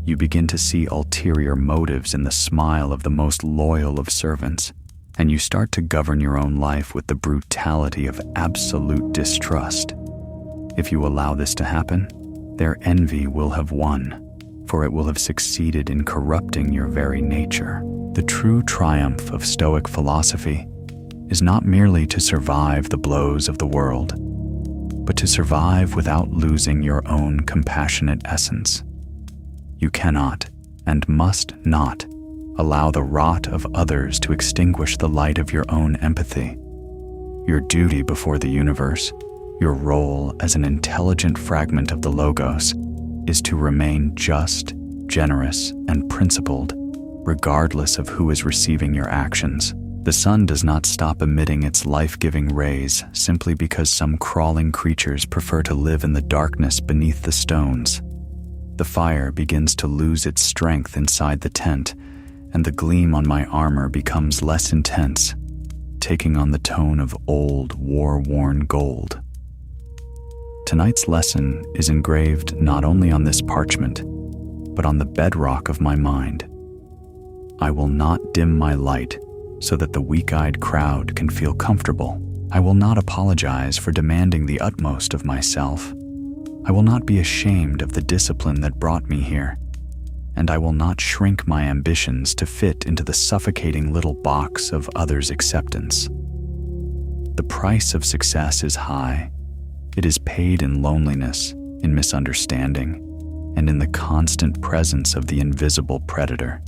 A: You begin to see ulterior motives in the smile of the most loyal of servants, and you start to govern your own life with the brutality of absolute distrust. If you allow this to happen, their envy will have won, for it will have succeeded in corrupting your very nature. The true triumph of Stoic philosophy is not merely to survive the blows of the world, but to survive without losing your own compassionate essence. You cannot and must not allow the rot of others to extinguish the light of your own empathy. Your duty before the universe, your role as an intelligent fragment of the Logos, is to remain just, generous, and principled, regardless of who is receiving your actions. The sun does not stop emitting its life-giving rays simply because some crawling creatures prefer to live in the darkness beneath the stones. The fire begins to lose its strength inside the tent, and the gleam on my armor becomes less intense, taking on the tone of old, war-worn gold. Tonight's lesson is engraved not only on this parchment, but on the bedrock of my mind. I will not dim my light so that the weak-eyed crowd can feel comfortable. I will not apologize for demanding the utmost of myself. I will not be ashamed of the discipline that brought me here, and I will not shrink my ambitions to fit into the suffocating little box of others' acceptance. The price of success is high. It is paid in loneliness, in misunderstanding, and in the constant presence of the invisible predator.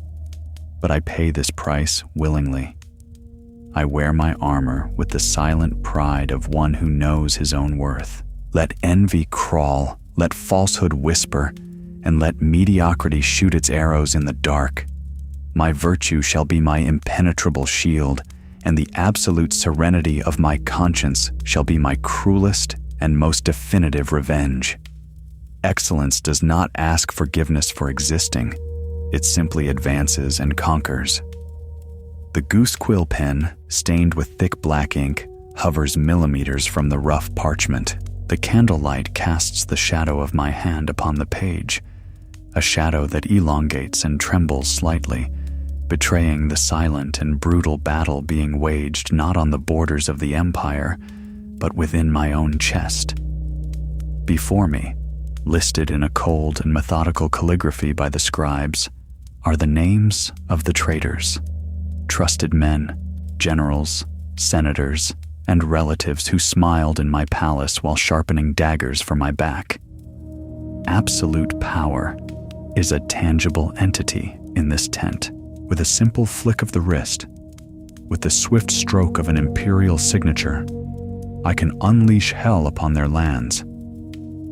A: But I pay this price willingly. I wear my armor with the silent pride of one who knows his own worth. Let envy crawl, let falsehood whisper, and let mediocrity shoot its arrows in the dark. My virtue shall be my impenetrable shield, and the absolute serenity of my conscience shall be my cruelest and most definitive revenge. Excellence does not ask forgiveness for existing. It simply advances and conquers. The goose quill pen, stained with thick black ink, hovers millimeters from the rough parchment. The candlelight casts the shadow of my hand upon the page, a shadow that elongates and trembles slightly, betraying the silent and brutal battle being waged not on the borders of the empire, but within my own chest. Before me, listed in a cold and methodical calligraphy by the scribes, are the names of the traitors, trusted men, generals, senators, and relatives who smiled in my palace while sharpening daggers for my back. Absolute power is a tangible entity in this tent. With a simple flick of the wrist, with the swift stroke of an imperial signature, I can unleash hell upon their lands.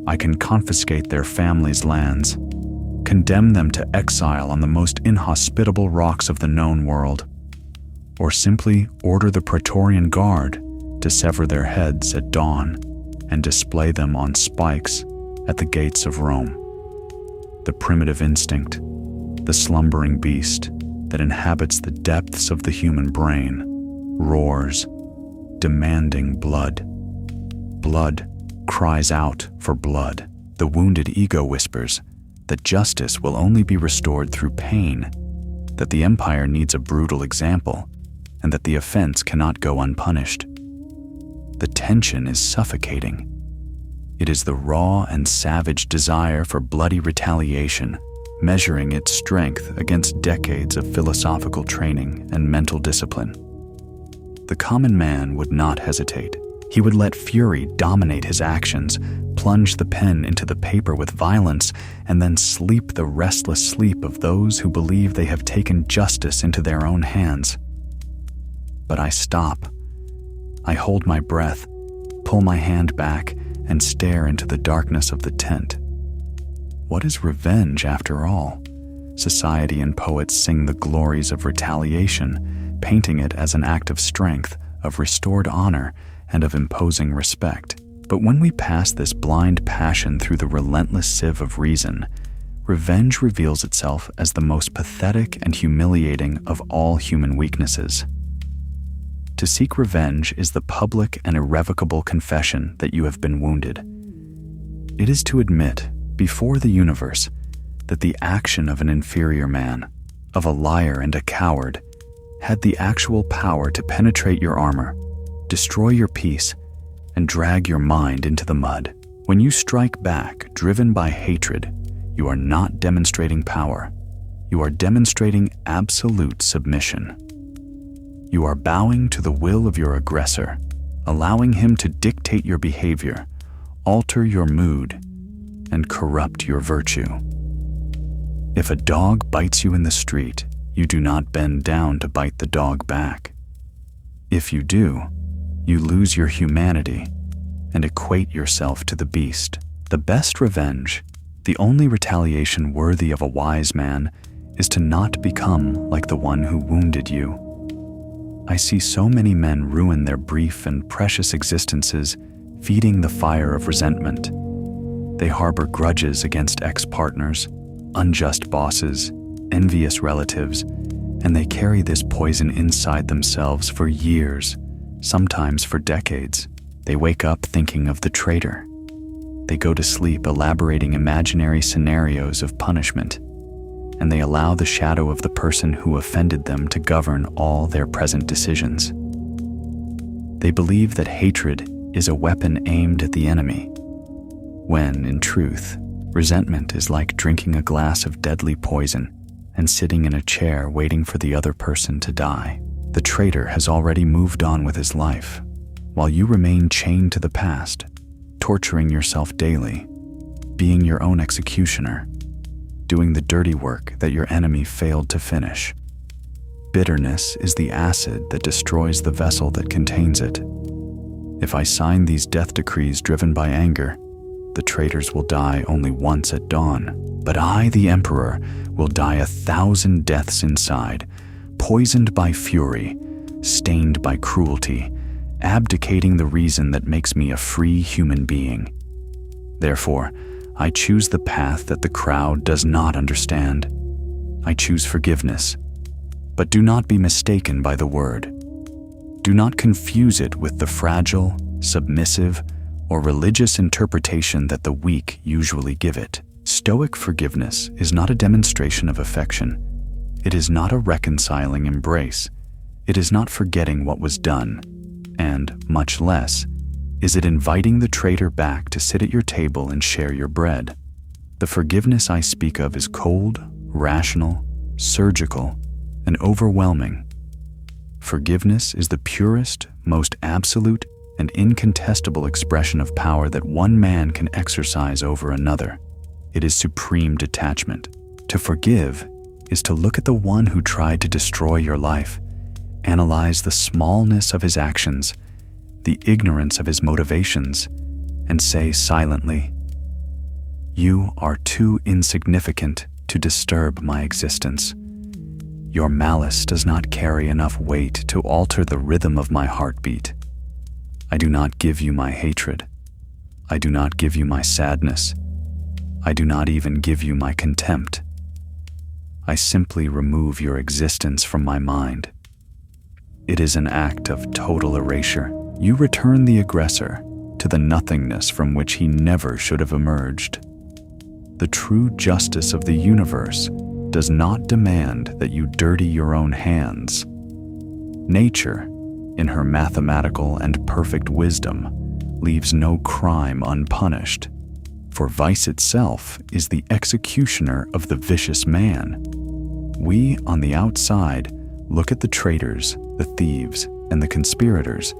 A: I can confiscate their families' lands, condemn them to exile on the most inhospitable rocks of the known world, or simply order the Praetorian Guard to sever their heads at dawn and display them on spikes at the gates of Rome. The primitive instinct, the slumbering beast that inhabits the depths of the human brain, roars, demanding blood. Blood cries out for blood. The wounded ego whispers that justice will only be restored through pain, that the empire needs a brutal example, and that the offense cannot go unpunished. The tension is suffocating. It is the raw and savage desire for bloody retaliation, measuring its strength against decades of philosophical training and mental discipline. The common man would not hesitate. He would let fury dominate his actions, plunge the pen into the paper with violence, and then sleep the restless sleep of those who believe they have taken justice into their own hands. But I stop. I hold my breath, pull my hand back, and stare into the darkness of the tent. What is revenge, after all? Society and poets sing the glories of retaliation, painting it as an act of strength, of restored honor, and of imposing respect. But when we pass this blind passion through the relentless sieve of reason, revenge reveals itself as the most pathetic and humiliating of all human weaknesses. To seek revenge is the public and irrevocable confession that you have been wounded. It is to admit, before the universe, that the action of an inferior man, of a liar and a coward, had the actual power to penetrate your armor, destroy your peace, and drag your mind into the mud. When you strike back, driven by hatred, you are not demonstrating power. You are demonstrating absolute submission. You are bowing to the will of your aggressor, allowing him to dictate your behavior, alter your mood, and corrupt your virtue. If a dog bites you in the street, you do not bend down to bite the dog back. If you do, you lose your humanity and equate yourself to the beast. The best revenge, the only retaliation worthy of a wise man, is to not become like the one who wounded you. I see so many men ruin their brief and precious existences feeding the fire of resentment. They harbor grudges against ex-partners, unjust bosses, envious relatives, and they carry this poison inside themselves for years, sometimes for decades. They wake up thinking of the traitor. They go to sleep elaborating imaginary scenarios of punishment, and they allow the shadow of the person who offended them to govern all their present decisions. They believe that hatred is a weapon aimed at the enemy, when, in truth, resentment is like drinking a glass of deadly poison and sitting in a chair waiting for the other person to die. The traitor has already moved on with his life, while you remain chained to the past, torturing yourself daily, being your own executioner, doing the dirty work that your enemy failed to finish. Bitterness is the acid that destroys the vessel that contains it. If I sign these death decrees driven by anger, the traitors will die only once at dawn. But I, the Emperor, will die 1,000 deaths inside, poisoned by fury, stained by cruelty, abdicating the reason that makes me a free human being. Therefore, I choose the path that the crowd does not understand. I choose forgiveness. But do not be mistaken by the word. Do not confuse it with the fragile, submissive, or religious interpretation that the weak usually give it. Stoic forgiveness is not a demonstration of affection. It is not a reconciling embrace. It is not forgetting what was done, and, much less, is it inviting the traitor back to sit at your table and share your bread. The forgiveness I speak of is cold, rational, surgical, and overwhelming. Forgiveness is the purest, most absolute, and incontestable expression of power that one man can exercise over another. It is supreme detachment. To forgive is to look at the one who tried to destroy your life, analyze the smallness of his actions, the ignorance of his motivations, and say silently, "You are too insignificant to disturb my existence. Your malice does not carry enough weight to alter the rhythm of my heartbeat. I do not give you my hatred. I do not give you my sadness. I do not even give you my contempt. I simply remove your existence from my mind. It is an act of total erasure. You return the aggressor to the nothingness from which he never should have emerged. The true justice of the universe does not demand that you dirty your own hands. Nature, in her mathematical and perfect wisdom, leaves no crime unpunished, for vice itself is the executioner of the vicious man. We, on the outside, look at the traitors, the thieves, and the conspirators,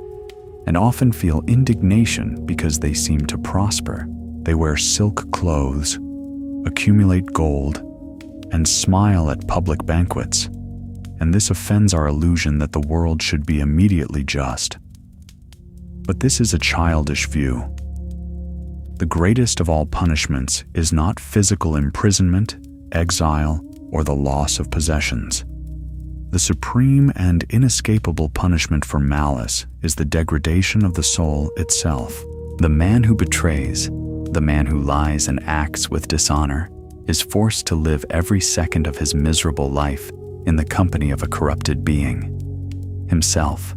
A: and often feel indignation because they seem to prosper. They wear silk clothes, accumulate gold, and smile at public banquets, and this offends our illusion that the world should be immediately just. But this is a childish view. The greatest of all punishments is not physical imprisonment, exile, or the loss of possessions. The supreme and inescapable punishment for malice is the degradation of the soul itself. The man who betrays, the man who lies and acts with dishonor, is forced to live every second of his miserable life in the company of a corrupted being, himself.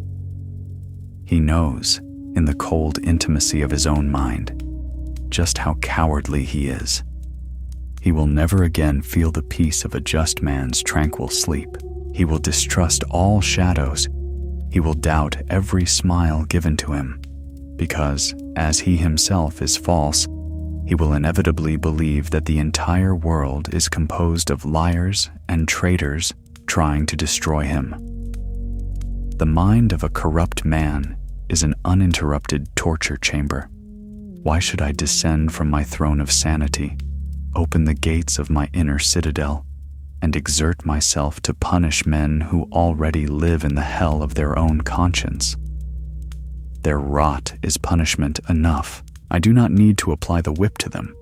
A: He knows, in the cold intimacy of his own mind, just how cowardly he is. He will never again feel the peace of a just man's tranquil sleep. He will distrust all shadows. He will doubt every smile given to him, because, as he himself is false, he will inevitably believe that the entire world is composed of liars and traitors trying to destroy him. The mind of a corrupt man is an uninterrupted torture chamber. Why should I descend from my throne of sanity, open the gates of my inner citadel, and exert myself to punish men who already live in the hell of their own conscience? Their rot is punishment enough. I do not need to apply the whip to them,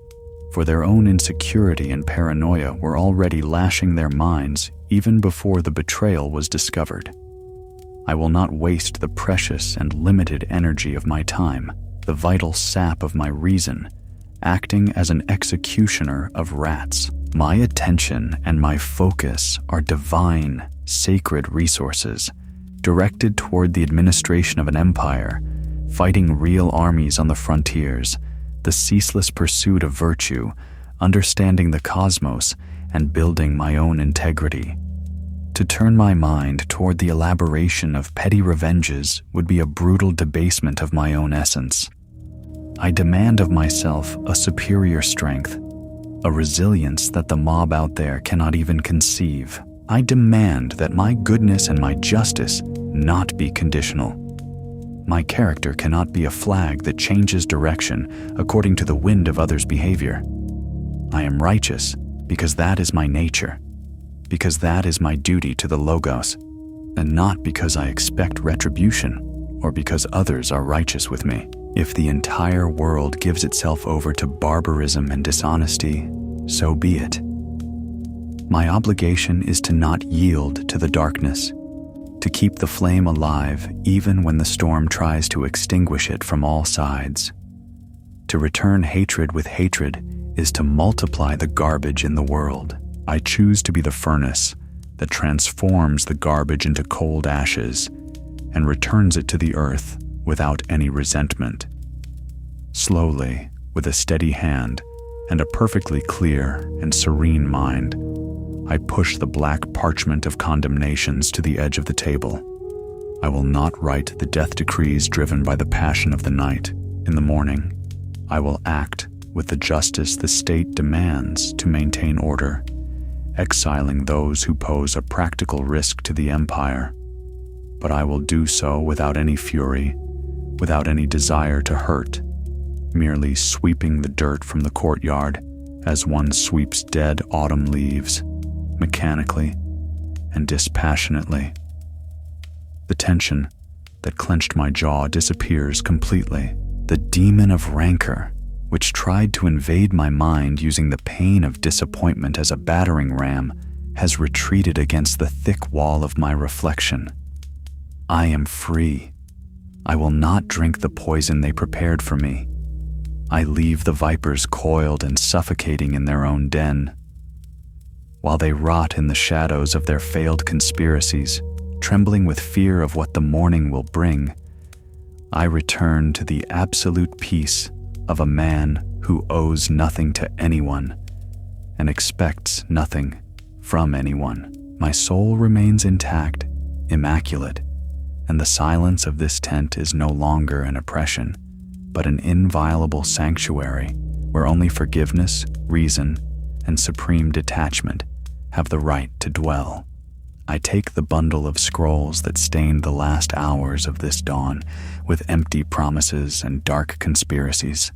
A: for their own insecurity and paranoia were already lashing their minds even before the betrayal was discovered. I will not waste the precious and limited energy of my time, the vital sap of my reason, acting as an executioner of rats. My attention and my focus are divine, sacred resources, directed toward the administration of an empire, fighting real armies on the frontiers, the ceaseless pursuit of virtue, understanding the cosmos, and building my own integrity. To turn my mind toward the elaboration of petty revenges would be a brutal debasement of my own essence. I demand of myself a superior strength, a resilience that the mob out there cannot even conceive. I demand that my goodness and my justice not be conditional. My character cannot be a flag that changes direction according to the wind of others' behavior. I am righteous because that is my nature, because that is my duty to the Logos, and not because I expect retribution or because others are righteous with me. If the entire world gives itself over to barbarism and dishonesty, so be it. My obligation is to not yield to the darkness, to keep the flame alive even when the storm tries to extinguish it from all sides. To return hatred with hatred is to multiply the garbage in the world. I choose to be the furnace that transforms the garbage into cold ashes and returns it to the earth without any resentment. Slowly, with a steady hand and a perfectly clear and serene mind, I push the black parchment of condemnations to the edge of the table. I will not write the death decrees driven by the passion of the night. In the morning, I will act with the justice the state demands to maintain order, exiling those who pose a practical risk to the empire. But I will do so without any fury, without any desire to hurt, merely sweeping the dirt from the courtyard as one sweeps dead autumn leaves, mechanically and dispassionately. The tension that clenched my jaw disappears completely. The demon of rancor, which tried to invade my mind using the pain of disappointment as a battering ram, has retreated against the thick wall of my reflection. I am free. I will not drink the poison they prepared for me. I leave the vipers coiled and suffocating in their own den. While they rot in the shadows of their failed conspiracies, trembling with fear of what the morning will bring, I return to the absolute peace of a man who owes nothing to anyone and expects nothing from anyone. My soul remains intact, immaculate, and the silence of this tent is no longer an oppression, but an inviolable sanctuary where only forgiveness, reason, and supreme detachment have the right to dwell. I take the bundle of scrolls that stained the last hours of this dawn with empty promises and dark conspiracies.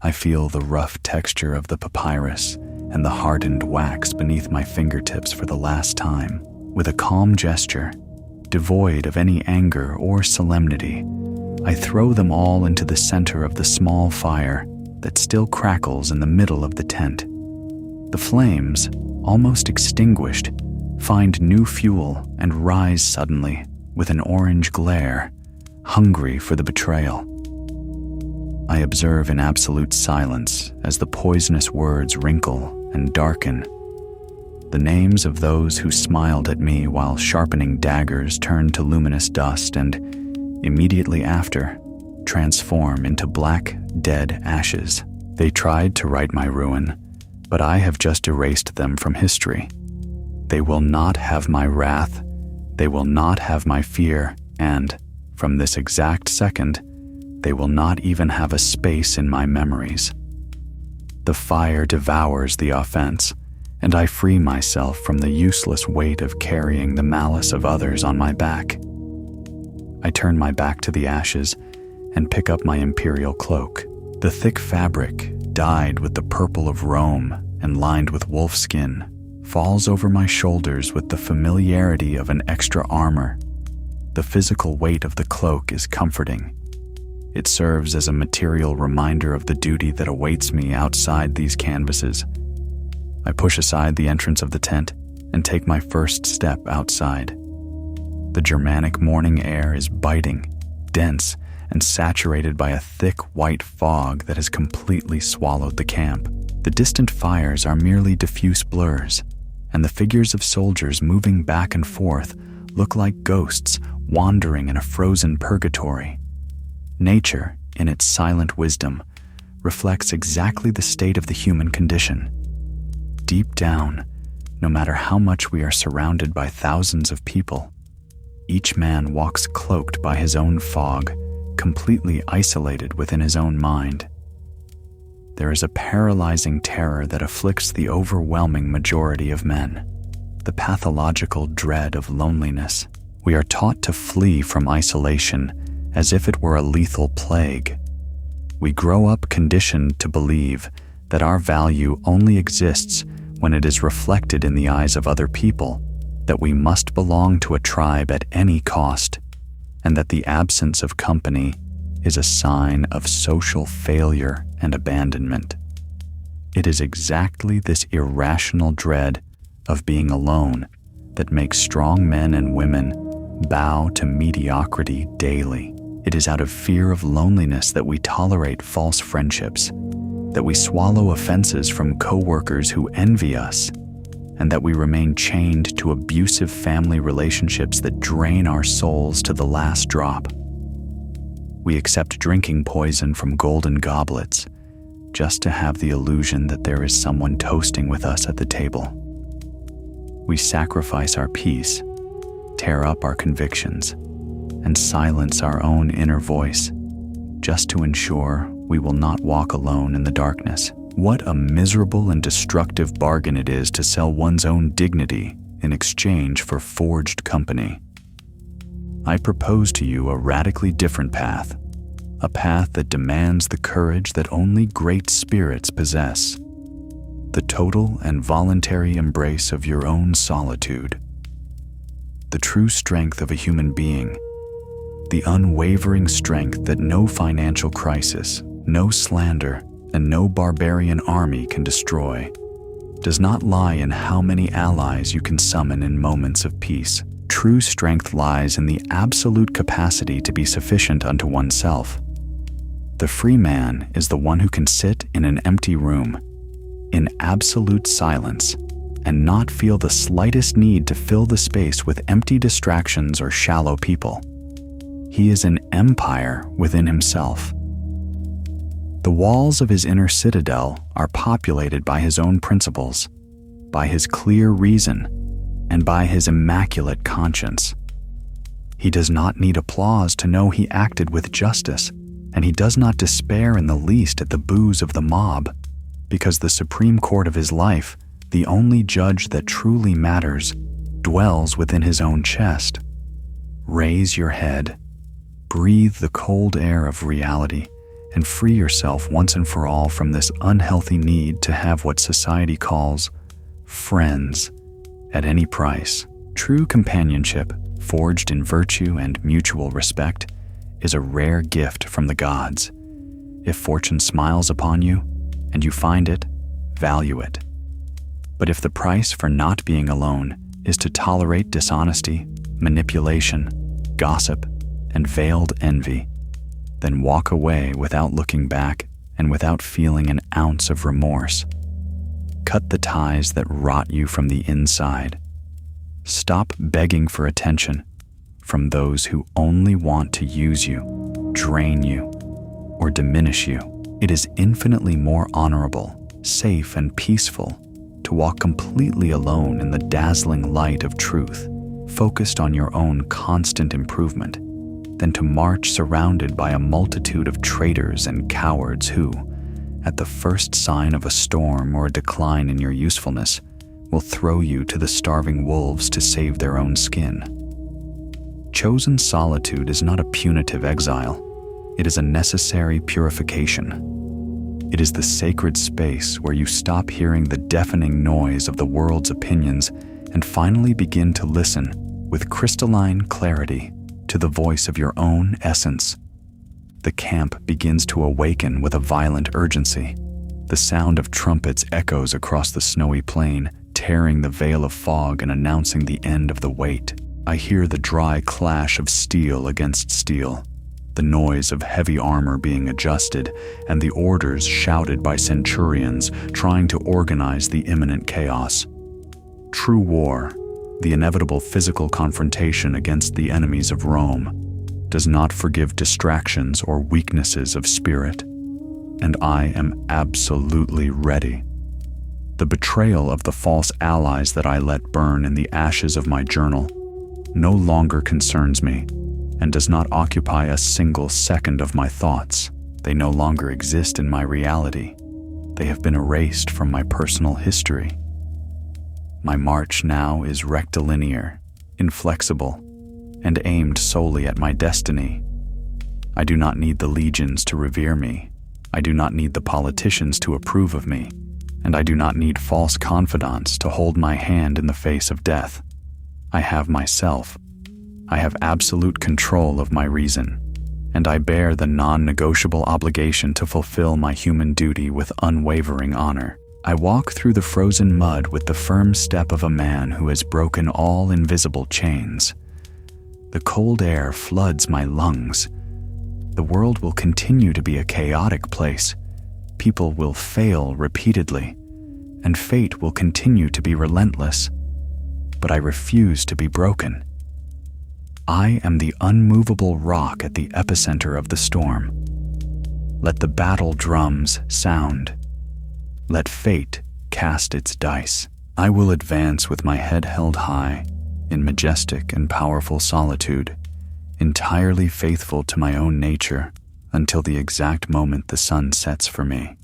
A: I feel the rough texture of the papyrus and the hardened wax beneath my fingertips for the last time. With a calm gesture, devoid of any anger or solemnity, I throw them all into the center of the small fire that still crackles in the middle of the tent. The flames, almost extinguished, find new fuel and rise suddenly with an orange glare, hungry for the betrayal. I observe in absolute silence as the poisonous words wrinkle and darken. The names of those who smiled at me while sharpening daggers turn to luminous dust, and immediately after, transform into black, dead ashes. They tried to write my ruin, but I have just erased them from history. They will not have my wrath, they will not have my fear, and, from this exact second, they will not even have a space in my memories. The fire devours the offense, and I free myself from the useless weight of carrying the malice of others on my back. I turn my back to the ashes and pick up my imperial cloak. The thick fabric, dyed with the purple of Rome and lined with wolfskin, falls over my shoulders with the familiarity of an extra armor. The physical weight of the cloak is comforting. It serves as a material reminder of the duty that awaits me outside these canvases. I push aside the entrance of the tent and take my first step outside. The Germanic morning air is biting, dense, and saturated by a thick white fog that has completely swallowed the camp. The distant fires are merely diffuse blurs, and the figures of soldiers moving back and forth look like ghosts wandering in a frozen purgatory. Nature, in its silent wisdom, reflects exactly the state of the human condition. Deep down, no matter how much we are surrounded by thousands of people, each man walks cloaked by his own fog, completely isolated within his own mind. There is a paralyzing terror that afflicts the overwhelming majority of men, the pathological dread of loneliness. We are taught to flee from isolation as if it were a lethal plague. We grow up conditioned to believe that our value only exists when it is reflected in the eyes of other people, that we must belong to a tribe at any cost, and that the absence of company is a sign of social failure and abandonment. It is exactly this irrational dread of being alone that makes strong men and women bow to mediocrity daily. It is out of fear of loneliness that we tolerate false friendships, that we swallow offenses from coworkers who envy us, and that we remain chained to abusive family relationships that drain our souls to the last drop. We accept drinking poison from golden goblets just to have the illusion that there is someone toasting with us at the table. We sacrifice our peace, tear up our convictions, and silence our own inner voice just to ensure we will not walk alone in the darkness. What a miserable and destructive bargain it is to sell one's own dignity in exchange for forged company. I propose to you a radically different path, a path that demands the courage that only great spirits possess, the total and voluntary embrace of your own solitude. The true strength of a human being, the unwavering strength that no financial crisis, no slander, and no barbarian army can destroy, does not lie in how many allies you can summon in moments of peace. True strength lies in the absolute capacity to be sufficient unto oneself. The free man is the one who can sit in an empty room, in absolute silence, and not feel the slightest need to fill the space with empty distractions or shallow people. He is an empire within himself. The walls of his inner citadel are populated by his own principles, by his clear reason, and by his immaculate conscience. He does not need applause to know he acted with justice, and he does not despair in the least at the boos of the mob, because the supreme court of his life, the only judge that truly matters, dwells within his own chest. Raise your head, breathe the cold air of reality, and free yourself once and for all from this unhealthy need to have what society calls friends at any price. True companionship, forged in virtue and mutual respect, is a rare gift from the gods. If fortune smiles upon you, and you find it, value it. But if the price for not being alone is to tolerate dishonesty, manipulation, gossip, and veiled envy, then walk away without looking back and without feeling an ounce of remorse. Cut the ties that rot you from the inside. Stop begging for attention, from those who only want to use you, drain you, or diminish you. It is infinitely more honorable, safe, and peaceful to walk completely alone in the dazzling light of truth, focused on your own constant improvement, than to march surrounded by a multitude of traitors and cowards who, at the first sign of a storm or a decline in your usefulness, will throw you to the starving wolves to save their own skin. Chosen solitude is not a punitive exile. It is a necessary purification. It is the sacred space where you stop hearing the deafening noise of the world's opinions and finally begin to listen with crystalline clarity to the voice of your own essence. The camp begins to awaken with a violent urgency. The sound of trumpets echoes across the snowy plain, tearing the veil of fog and announcing the end of the wait. I hear the dry clash of steel against steel, the noise of heavy armor being adjusted, and the orders shouted by centurions trying to organize the imminent chaos. True war, the inevitable physical confrontation against the enemies of Rome, does not forgive distractions or weaknesses of spirit, and I am absolutely ready. The betrayal of the false allies that I let burn in the ashes of my journal no longer concerns me and does not occupy a single second of my thoughts. They no longer exist in my reality. They have been erased from my personal history. My march now is rectilinear, inflexible, and aimed solely at my destiny. I do not need the legions to revere me. I do not need the politicians to approve of me. And I do not need false confidants to hold my hand in the face of death. I have myself. I have absolute control of my reason, and I bear the non-negotiable obligation to fulfill my human duty with unwavering honor. I walk through the frozen mud with the firm step of a man who has broken all invisible chains. The cold air floods my lungs. The world will continue to be a chaotic place. People will fail repeatedly, and fate will continue to be relentless. But I refuse to be broken. I am the unmovable rock at the epicenter of the storm. Let the battle drums sound. Let fate cast its dice. I will advance with my head held high, in majestic and powerful solitude, entirely faithful to my own nature, until the exact moment the sun sets for me.